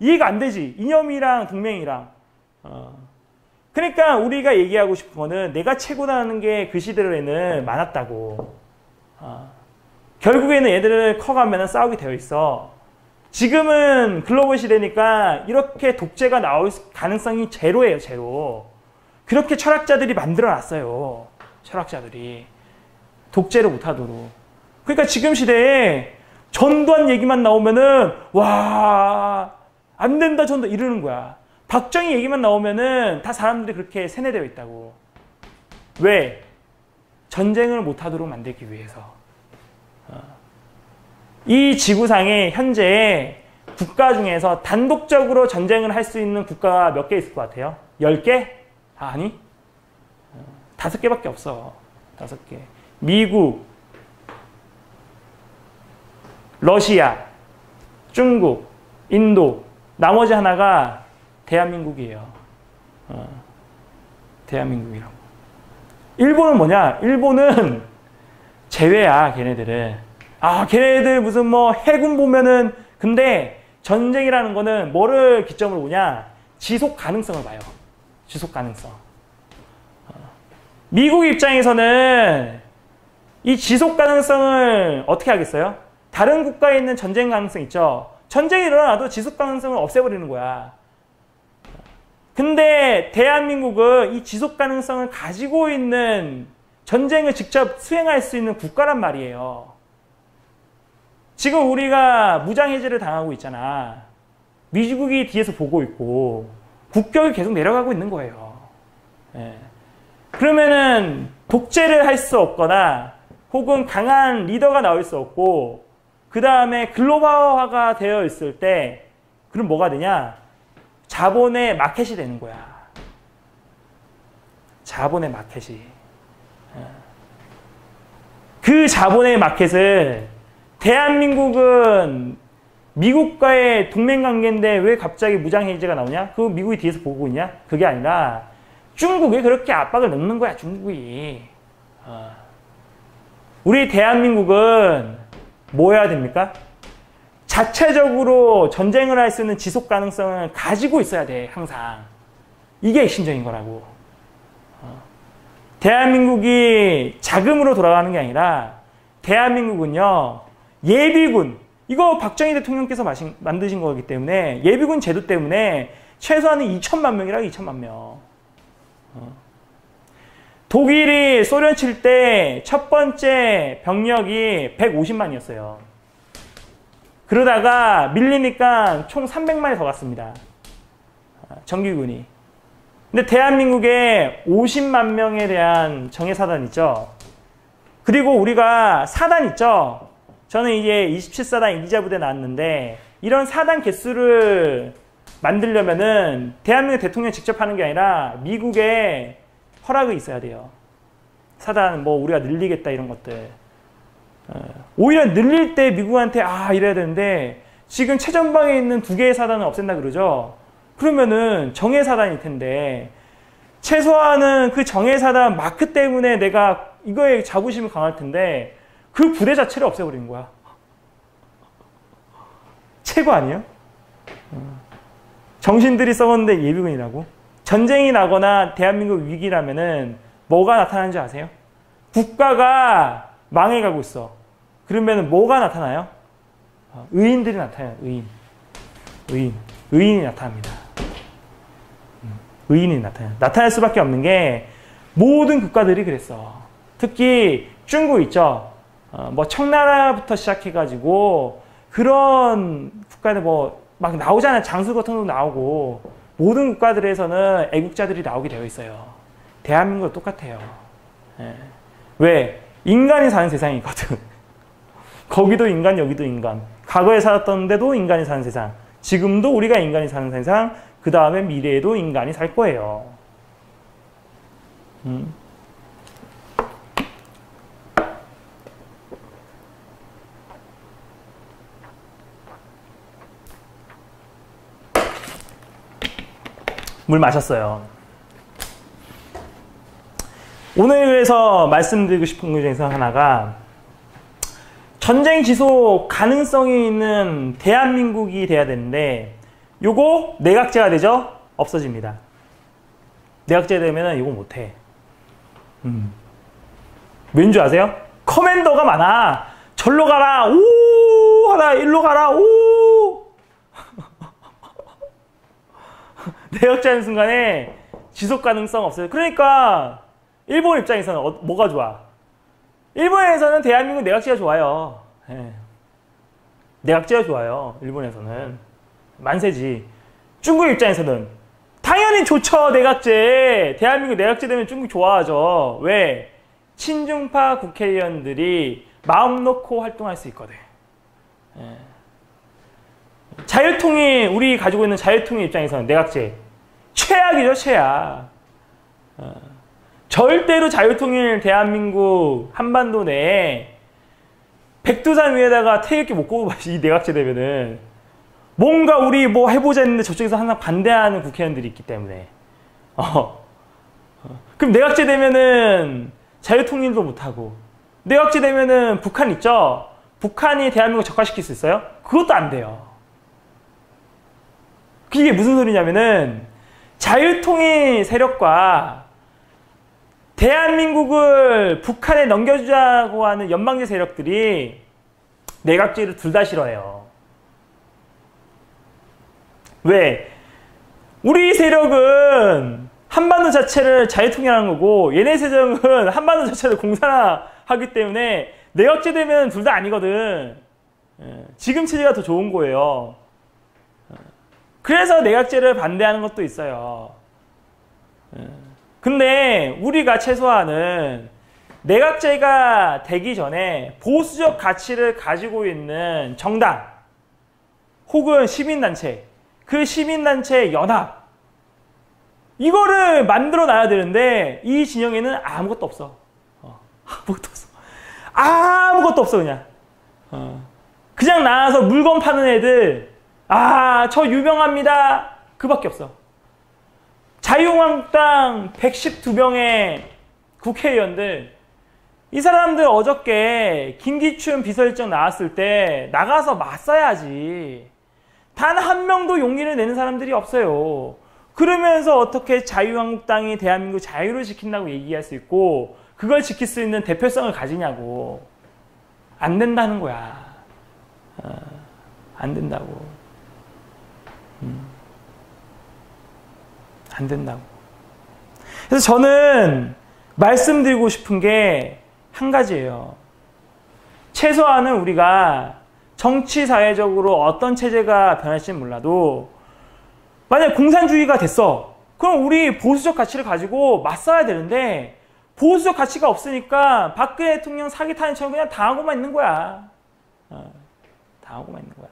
이해가 안 되지. 이념이랑 동맹이랑. 그러니까 우리가 얘기하고 싶은 거는 내가 최고다는 게 그 시대에는 많았다고. 결국에는 얘들을 커가면 싸우게 되어 있어. 지금은 글로벌 시대니까 이렇게 독재가 나올 가능성이 제로예요. 제로. 그렇게 철학자들이 만들어놨어요. 철학자들이. 독재를 못하도록. 그러니까 지금 시대에 전두환 얘기만 나오면은 와, 안 된다 전두환 이러는 거야. 박정희 얘기만 나오면은 다 사람들이 그렇게 세뇌되어 있다고. 왜? 전쟁을 못하도록 만들기 위해서. 이 지구상에 현재 국가 중에서 단독적으로 전쟁을 할 수 있는 국가가 몇 개 있을 것 같아요? 10개? 아니? 5개밖에 없어. 5개. 미국, 러시아, 중국, 인도, 나머지 하나가 대한민국이에요. 대한민국이라고. 일본은 뭐냐? 일본은 제외야, 걔네들은. 걔네들 무슨 뭐 해군 보면은, 근데 전쟁이라는 거는 뭐를 기점으로 보냐? 지속 가능성을 봐요. 지속 가능성. 미국 입장에서는 이 지속 가능성을 어떻게 하겠어요? 다른 국가에 있는 전쟁 가능성 있죠? 전쟁이 일어나도 지속 가능성을 없애버리는 거야. 근데 대한민국은 이 지속 가능성을 가지고 있는 전쟁을 직접 수행할 수 있는 국가란 말이에요. 지금 우리가 무장해제를 당하고 있잖아. 미국이 뒤에서 보고 있고 국격이 계속 내려가고 있는 거예요. 그러면은 독재를 할 수 없거나 혹은 강한 리더가 나올 수 없고 그 다음에 글로벌화가 되어 있을 때 그럼 뭐가 되냐? 자본의 마켓이 되는 거야. 자본의 마켓이. 그 자본의 마켓을 대한민국은 미국과의 동맹관계인데 왜 갑자기 무장해제가 나오냐? 그 미국이 뒤에서 보고 있냐? 그게 아니라 중국이 그렇게 압박을 넣는 거야. 중국이. 우리 대한민국은 뭐 해야 됩니까? 자체적으로 전쟁을 할 수 있는 지속 가능성을 가지고 있어야 돼. 항상. 이게 핵심적인 거라고. 대한민국이 자금으로 돌아가는 게 아니라 대한민국은요, 예비군, 이거 박정희 대통령께서 만드신 거기 때문에 예비군 제도 때문에 최소한은 2천만 명이라 2천만 명. 독일이 소련 칠 때 첫 번째 병력이 150만이었어요. 그러다가 밀리니까 총 300만이 더 갔습니다. 정규군이. 근데 대한민국에 50만 명에 대한 정예사단 있죠. 그리고 우리가 사단 있죠. 저는 이제 27사단 이기자부대 나왔는데 이런 사단 개수를 만들려면은 대한민국 대통령이 직접 하는 게 아니라 미국의 허락이 있어야 돼요. 사단 뭐 우리가 늘리겠다 이런 것들. 오히려 늘릴 때 미국한테 이래야 되는데 지금 최전방에 있는 2개의 사단을 없앤다 그러죠. 그러면은 정예사단일 텐데 최소한은 그 정예사단 마크 때문에 내가 이거에 자부심이 강할 텐데 그 부대 자체를 없애버린 거야. 최고 아니에요? 정신들이 썩었는데 예비군이라고? 전쟁이 나거나 대한민국 위기라면은 뭐가 나타나는지 아세요? 국가가 망해가고 있어. 그러면은 뭐가 나타나요? 의인들이 나타나요. 의인이 나타납니다. 의인이 나타나요. 나타날 수밖에 없는 게 모든 국가들이 그랬어. 특히 중국 있죠. 뭐 청나라부터 시작해가지고 그런 국가들 뭐 막 나오잖아요. 장수 같은 것도 나오고 모든 국가들에서는 애국자들이 나오게 되어 있어요. 대한민국도 똑같아요. 예. 왜? 인간이 사는 세상이거든. 거기도 인간, 여기도 인간. 과거에 살았던 데도 인간이 사는 세상. 지금도 우리가 인간이 사는 세상. 그 다음에 미래에도 인간이 살 거예요. 물 마셨어요. 오늘 그래서 말씀드리고 싶은 것 중에서 하나가 전쟁 지속 가능성이 있는 대한민국이 돼야 되는데 요거 내각제가 되죠? 없어집니다. 내각제 되면은 이거 못해. 왠지 아세요? 커맨더가 많아. 절로 가라. 오 하다 일로 가라. 오 내각제하는 순간에 지속 가능성 없어요. 그러니까 일본 입장에서는 뭐가 좋아? 일본에서는 대한민국 내각제가 좋아요. 네. 내각제가 좋아요. 일본에서는 만세지. 중국 입장에서는 당연히 좋죠. 내각제. 대한민국 내각제 되면 중국 좋아하죠. 왜? 친중파 국회의원들이 마음 놓고 활동할 수 있거든. 네. 자유통일, 우리 가지고 있는 자유통일 입장에서는 내각제 최악이죠. 최악. 절대로 자유통일 대한민국 한반도 내에 백두산 위에다가 태극기 못 꼽고 이 내각제 되면은 뭔가 우리 뭐 해보자 했는데 저쪽에서 항상 반대하는 국회의원들이 있기 때문에 그럼 내각제 되면은 자유통일도 못하고 내각제 되면은 북한 있죠? 북한이 대한민국 적화시킬 수 있어요? 그것도 안 돼요. 이게 무슨 소리냐면은 자유통일 세력과 대한민국을 북한에 넘겨주자고 하는 연방제 세력들이 내각제를 둘 다 싫어해요. 왜? 우리 세력은 한반도 자체를 자유통일하는 거고 얘네 세력은 한반도 자체를 공산화하기 때문에 내각제 되면 둘 다 아니거든. 지금 체제가 더 좋은 거예요. 그래서 내각제를 반대하는 것도 있어요. 근데 우리가 최소한은 내각제가 되기 전에 보수적 가치를 가지고 있는 정당 혹은 시민단체, 그 시민단체 연합 이거를 만들어 놔야 되는데 이 진영에는 아무것도 없어. 아무것도 없어. 아무것도 없어 그냥. 그냥 나와서 물건 파는 애들 저 유명합니다. 그밖에 없어. 자유한국당 112명의 국회의원들 이 사람들 어저께 김기춘 비서실장 나왔을 때 나가서 맞서야지. 단 한 명도 용기를 내는 사람들이 없어요. 그러면서 어떻게 자유한국당이 대한민국 자유를 지킨다고 얘기할 수 있고 그걸 지킬 수 있는 대표성을 가지냐고. 안 된다는 거야. 안 된다고. 안 된다고. 그래서 저는 말씀드리고 싶은 게 한 가지예요. 최소한은 우리가 정치 사회적으로 어떤 체제가 변할지는 몰라도 만약 공산주의가 됐어. 그럼 우리 보수적 가치를 가지고 맞서야 되는데 보수적 가치가 없으니까 박근혜 대통령 사기 탄핵처럼 그냥 당하고만 있는 거야. 당하고만 있는 거야.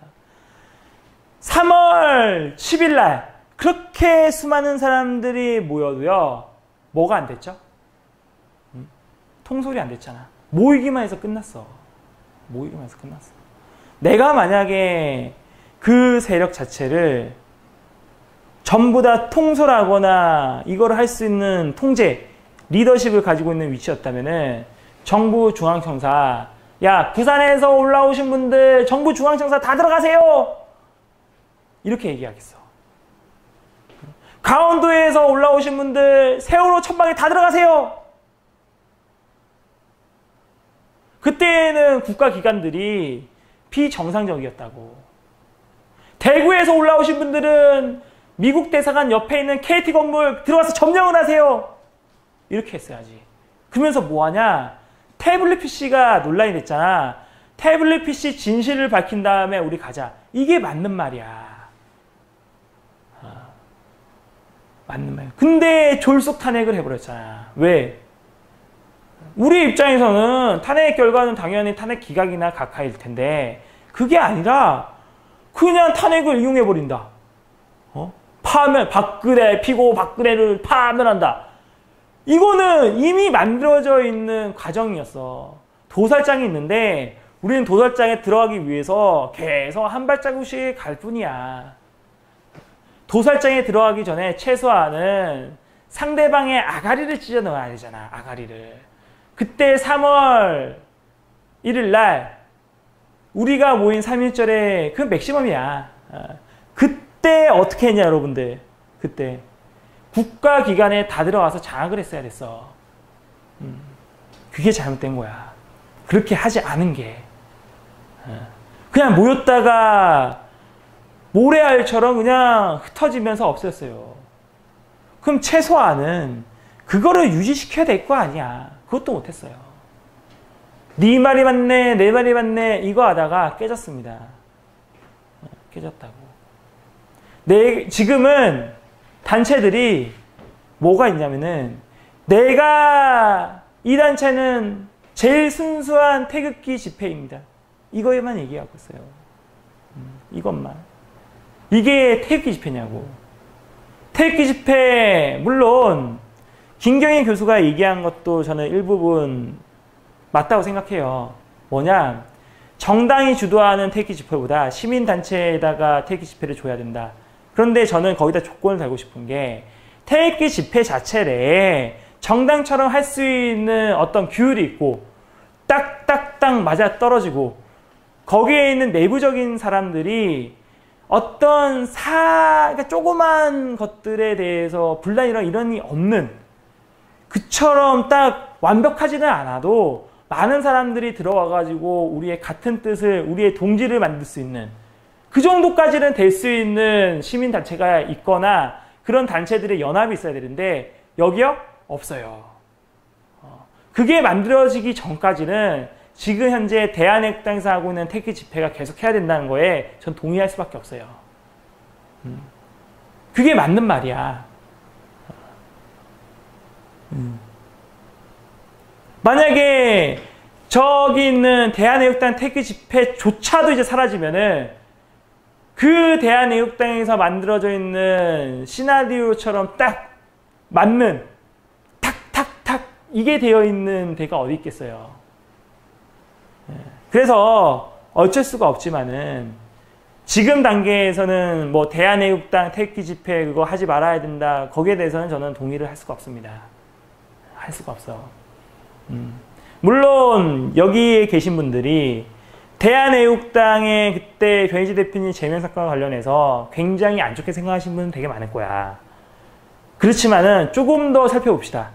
3월 10일 날 그렇게 수많은 사람들이 모여도요. 뭐가 안 됐죠? 통솔이 안 됐잖아. 모이기만 해서 끝났어. 모이기만 해서 끝났어. 내가 만약에 그 세력 자체를 전부 다 통솔하거나 이거를 할 수 있는 통제, 리더십을 가지고 있는 위치였다면은 정부 중앙청사, 야, 부산에서 올라오신 분들 정부 중앙청사 다 들어가세요! 이렇게 얘기하겠어. 강원도에서 올라오신 분들 세월호 천막에 다 들어가세요! 그때는 국가기관들이 비정상적이었다고. 대구에서 올라오신 분들은 미국 대사관 옆에 있는 KT 건물 들어가서 점령을 하세요. 이렇게 했어야지. 그러면서 뭐하냐? 태블릿 PC가 논란이 됐잖아. 태블릿 PC 진실을 밝힌 다음에 우리 가자. 이게 맞는 말이야. 맞는 말. 근데 졸속 탄핵을 해버렸잖아. 왜? 우리 입장에서는 탄핵 결과는 당연히 탄핵 기각이나 각하일 텐데 그게 아니라 그냥 탄핵을 이용해버린다. 파면, 박근혜, 피고 박근혜를 파면한다. 이거는 이미 만들어져 있는 과정이었어. 도살장이 있는데 우리는 도살장에 들어가기 위해서 계속 한 발자국씩 갈 뿐이야. 도살장에 들어가기 전에 최소한은 상대방의 아가리를 찢어 넣어야 되잖아. 아가리를. 그때 3월 1일 날 우리가 모인 3.1절에 그 맥시멈이야. 그때 어떻게 했냐 여러분들. 그때 국가기관에 다 들어가서 장악을 했어야 됐어. 그게 잘못된 거야. 그렇게 하지 않은 게. 그냥 모였다가 모래알처럼 그냥 흩어지면서 없었어요. 그럼 최소한은 그거를 유지시켜야 될 거 아니야. 그것도 못했어요. 네 말이 맞네, 내 말이 맞네 이거 하다가 깨졌습니다. 깨졌다고. 지금은 단체들이 뭐가 있냐면은 내가 이 단체는 제일 순수한 태극기 집회입니다. 이거에만 얘기하고 있어요. 이것만. 이게 태극기 집회냐고. 태극기 집회 물론 김경희 교수가 얘기한 것도 저는 일부분 맞다고 생각해요. 뭐냐, 정당이 주도하는 태극기 집회보다 시민단체에다가 태극기 집회를 줘야 된다. 그런데 저는 거기다 조건을 달고 싶은 게 태극기 집회 자체 내에 정당처럼 할 수 있는 어떤 규율이 있고 딱딱딱 맞아 떨어지고 거기에 있는 내부적인 사람들이 어떤 그러니까 조그만 것들에 대해서 분란이랑 이런이 없는 그처럼 딱 완벽하지는 않아도 많은 사람들이 들어와가지고 우리의 같은 뜻을, 우리의 동지를 만들 수 있는 그 정도까지는 될 수 있는 시민단체가 있거나 그런 단체들의 연합이 있어야 되는데 여기요? 없어요. 그게 만들어지기 전까지는 지금 현재 대한애국당에서 하고 있는 태극기 집회가 계속 해야 된다는 거에 전 동의할 수밖에 없어요. 그게 맞는 말이야. 만약에 저기 있는 대한애국당 태극기 집회조차도 이제 사라지면은 그 대한애국당에서 만들어져 있는 시나리오처럼 딱 맞는 탁탁탁 이게 되어 있는 데가 어디 있겠어요. 그래서 어쩔 수가 없지만은 지금 단계에서는 뭐 대한애국당 태극기 집회 그거 하지 말아야 된다. 거기에 대해서는 저는 동의를 할 수가 없습니다. 할 수가 없어. 물론 여기에 계신 분들이 대한애국당의 그때 변희재 대표님 제명 사건과 관련해서 굉장히 안 좋게 생각하시는 분은 되게 많을 거야. 그렇지만은 조금 더 살펴봅시다.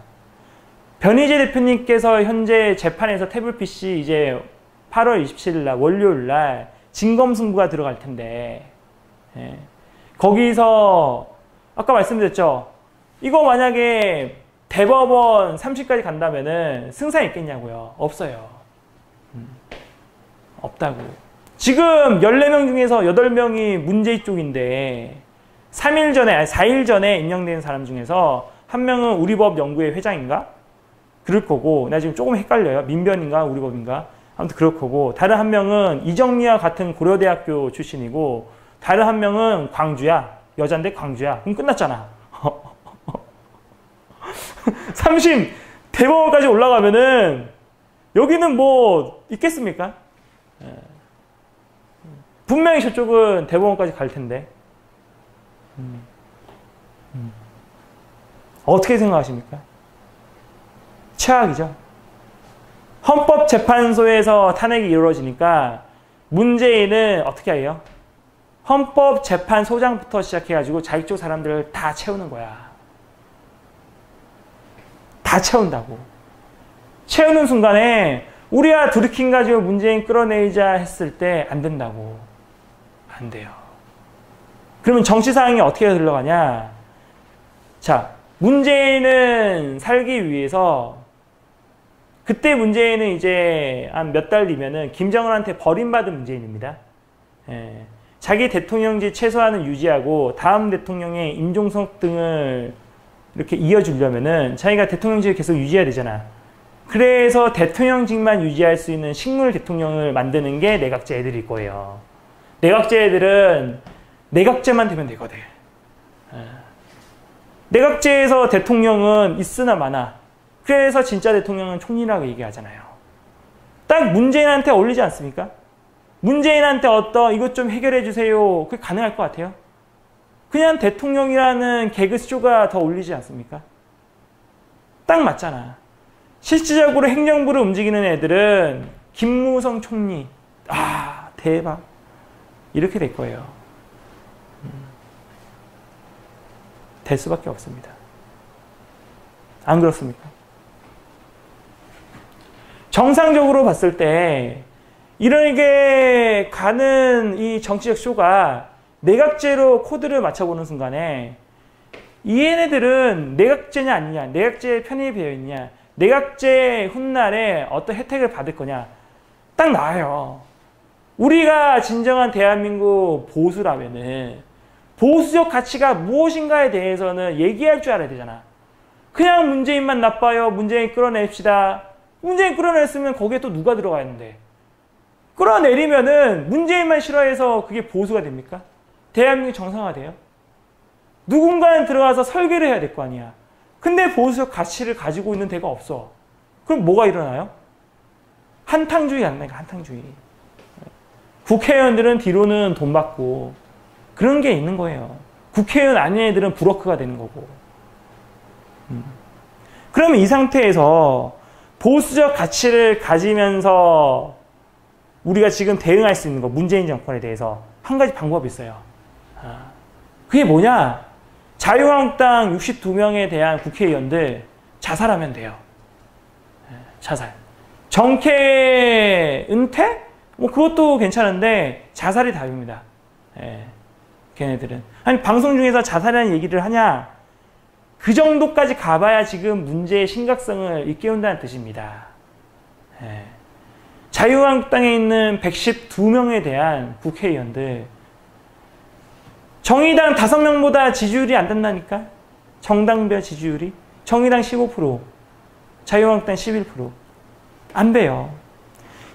변희재 대표님께서 현재 재판에서 태블릿PC 이제 8월 27일 날 월요일 날 진검승부가 들어갈 텐데, 예. 거기서 아까 말씀드렸죠. 이거 만약에 대법원 3심까지 간다면은 승산이 있겠냐고요. 없어요. 없다고. 지금 14명 중에서 8명이 문재인 쪽인데 3일 전에, 아니 4일 전에 임명된 사람 중에서 한 명은 우리법 연구회 회장인가? 그럴 거고, 나 지금 조금 헷갈려요. 민변인가 우리법인가? 아무튼 그럴 거고, 다른 한 명은 이정미와 같은 고려대학교 출신이고, 다른 한 명은 광주야. 여잔데 광주야. 그럼 끝났잖아. 3심 대법원까지 올라가면은 여기는 뭐 있겠습니까? 분명히 저쪽은 대법원까지 갈 텐데. 어떻게 생각하십니까? 최악이죠. 헌법재판소에서 탄핵이 이루어지니까 문재인은 어떻게 해요? 헌법재판소장부터 시작해가지고 자기 쪽 사람들을 다 채우는 거야. 다 채운다고. 채우는 순간에 우리가 두리킨 가지고 문재인 끌어내리자 했을 때 안 된다고. 안 돼요. 그러면 정치 상황이 어떻게 흘러가냐? 자, 문재인은 살기 위해서 그때 문재인은 이제 한 몇 달 뒤면은 김정은한테 버림받은 문재인입니다. 예. 자기 대통령직 최소한은 유지하고 다음 대통령의 임종석 등을 이렇게 이어주려면은 자기가 대통령직을 계속 유지해야 되잖아. 그래서 대통령직만 유지할 수 있는 식물 대통령을 만드는 게 내각제 애들일 거예요. 내각제 애들은 내각제만 되면 되거든. 내각제에서 대통령은 있으나 마나. 그래서 진짜 대통령은 총리라고 얘기하잖아요. 딱 문재인한테 어울리지 않습니까? 문재인한테 이것 좀 해결해 주세요. 그게 가능할 것 같아요? 그냥 대통령이라는 개그쇼가 더 어울리지 않습니까? 딱 맞잖아. 실질적으로 행정부를 움직이는 애들은 김무성 총리. 아, 대박. 이렇게 될 거예요. 될 수밖에 없습니다. 안 그렇습니까? 정상적으로 봤을 때 이렇게 가는 이 정치적 쇼가 내각제로 코드를 맞춰보는 순간에 이 얘네들은 내각제냐 아니냐, 내각제에 편입이 되어 있냐, 내각제 훗날에 어떤 혜택을 받을 거냐 딱 나와요. 우리가 진정한 대한민국 보수라면은 보수적 가치가 무엇인가에 대해서는 얘기할 줄 알아야 되잖아. 그냥 문재인만 나빠요. 문재인 끌어냅시다. 문재인 끌어냈으면 거기에 또 누가 들어가 있는데. 끌어내리면은 문재인만 싫어해서 그게 보수가 됩니까? 대한민국이 정상화돼요? 누군가는 들어가서 설계를 해야 될 거 아니야. 근데 보수적 가치를 가지고 있는 데가 없어. 그럼 뭐가 일어나요? 한탕주의 안 나니까 한탕주의. 국회의원들은 뒤로는 돈 받고 그런 게 있는 거예요. 국회의원 아닌 애들은 브로커가 되는 거고. 그러면 이 상태에서 보수적 가치를 가지면서 우리가 지금 대응할 수 있는 거, 문재인 정권에 대해서 한 가지 방법이 있어요. 그게 뭐냐? 자유한국당 62명에 대한 국회의원들 자살하면 돼요. 자살. 정계 은퇴? 뭐 그것도 괜찮은데 자살이 답입니다. 걔네들은. 아니 방송 중에서 자살이라는 얘기를 하냐? 그 정도까지 가봐야 지금 문제의 심각성을 일깨운다는 뜻입니다. 자유한국당에 있는 112명에 대한 국회의원들 정의당 5명보다 지지율이 안 된다니까? 정당별 지지율이? 정의당 15%, 자유한국당 11%. 안 돼요.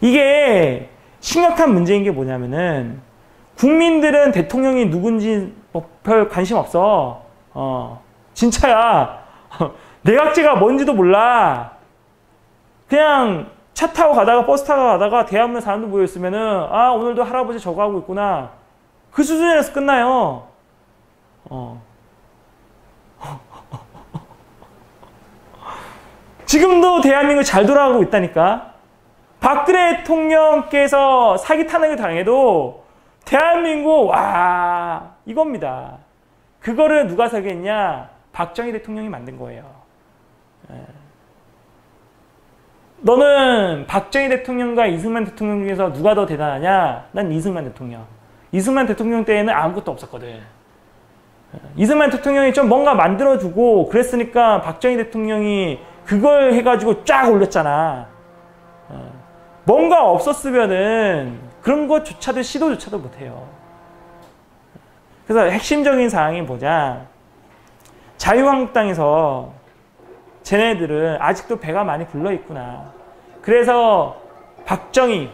이게 심각한 문제인 게 뭐냐면은 국민들은 대통령이 누군지 별 관심 없어. 진짜야. 내각제가 뭔지도 몰라. 그냥 차 타고 가다가 버스 타고 가다가 대한민국 사람들 모여있으면은 아 오늘도 할아버지 저거 하고 있구나. 그 수준에서 끝나요. 지금도 대한민국 잘 돌아가고 있다니까. 박근혜 대통령께서 사기 탄핵을 당해도 대한민국 와 이겁니다. 그거를 누가 사겠냐? 박정희 대통령이 만든 거예요. 너는 박정희 대통령과 이승만 대통령 중에서 누가 더 대단하냐? 난 이승만 대통령. 이승만 대통령 때에는 아무것도 없었거든. 이승만 대통령이 좀 뭔가 만들어주고 그랬으니까 박정희 대통령이 그걸 해가지고 쫙 올렸잖아. 뭔가 없었으면은 그런 것조차도 시도조차도 못해요. 그래서 핵심적인 사항이 뭐냐? 자유한국당에서 쟤네들은 아직도 배가 많이 불러 있구나. 그래서 박정희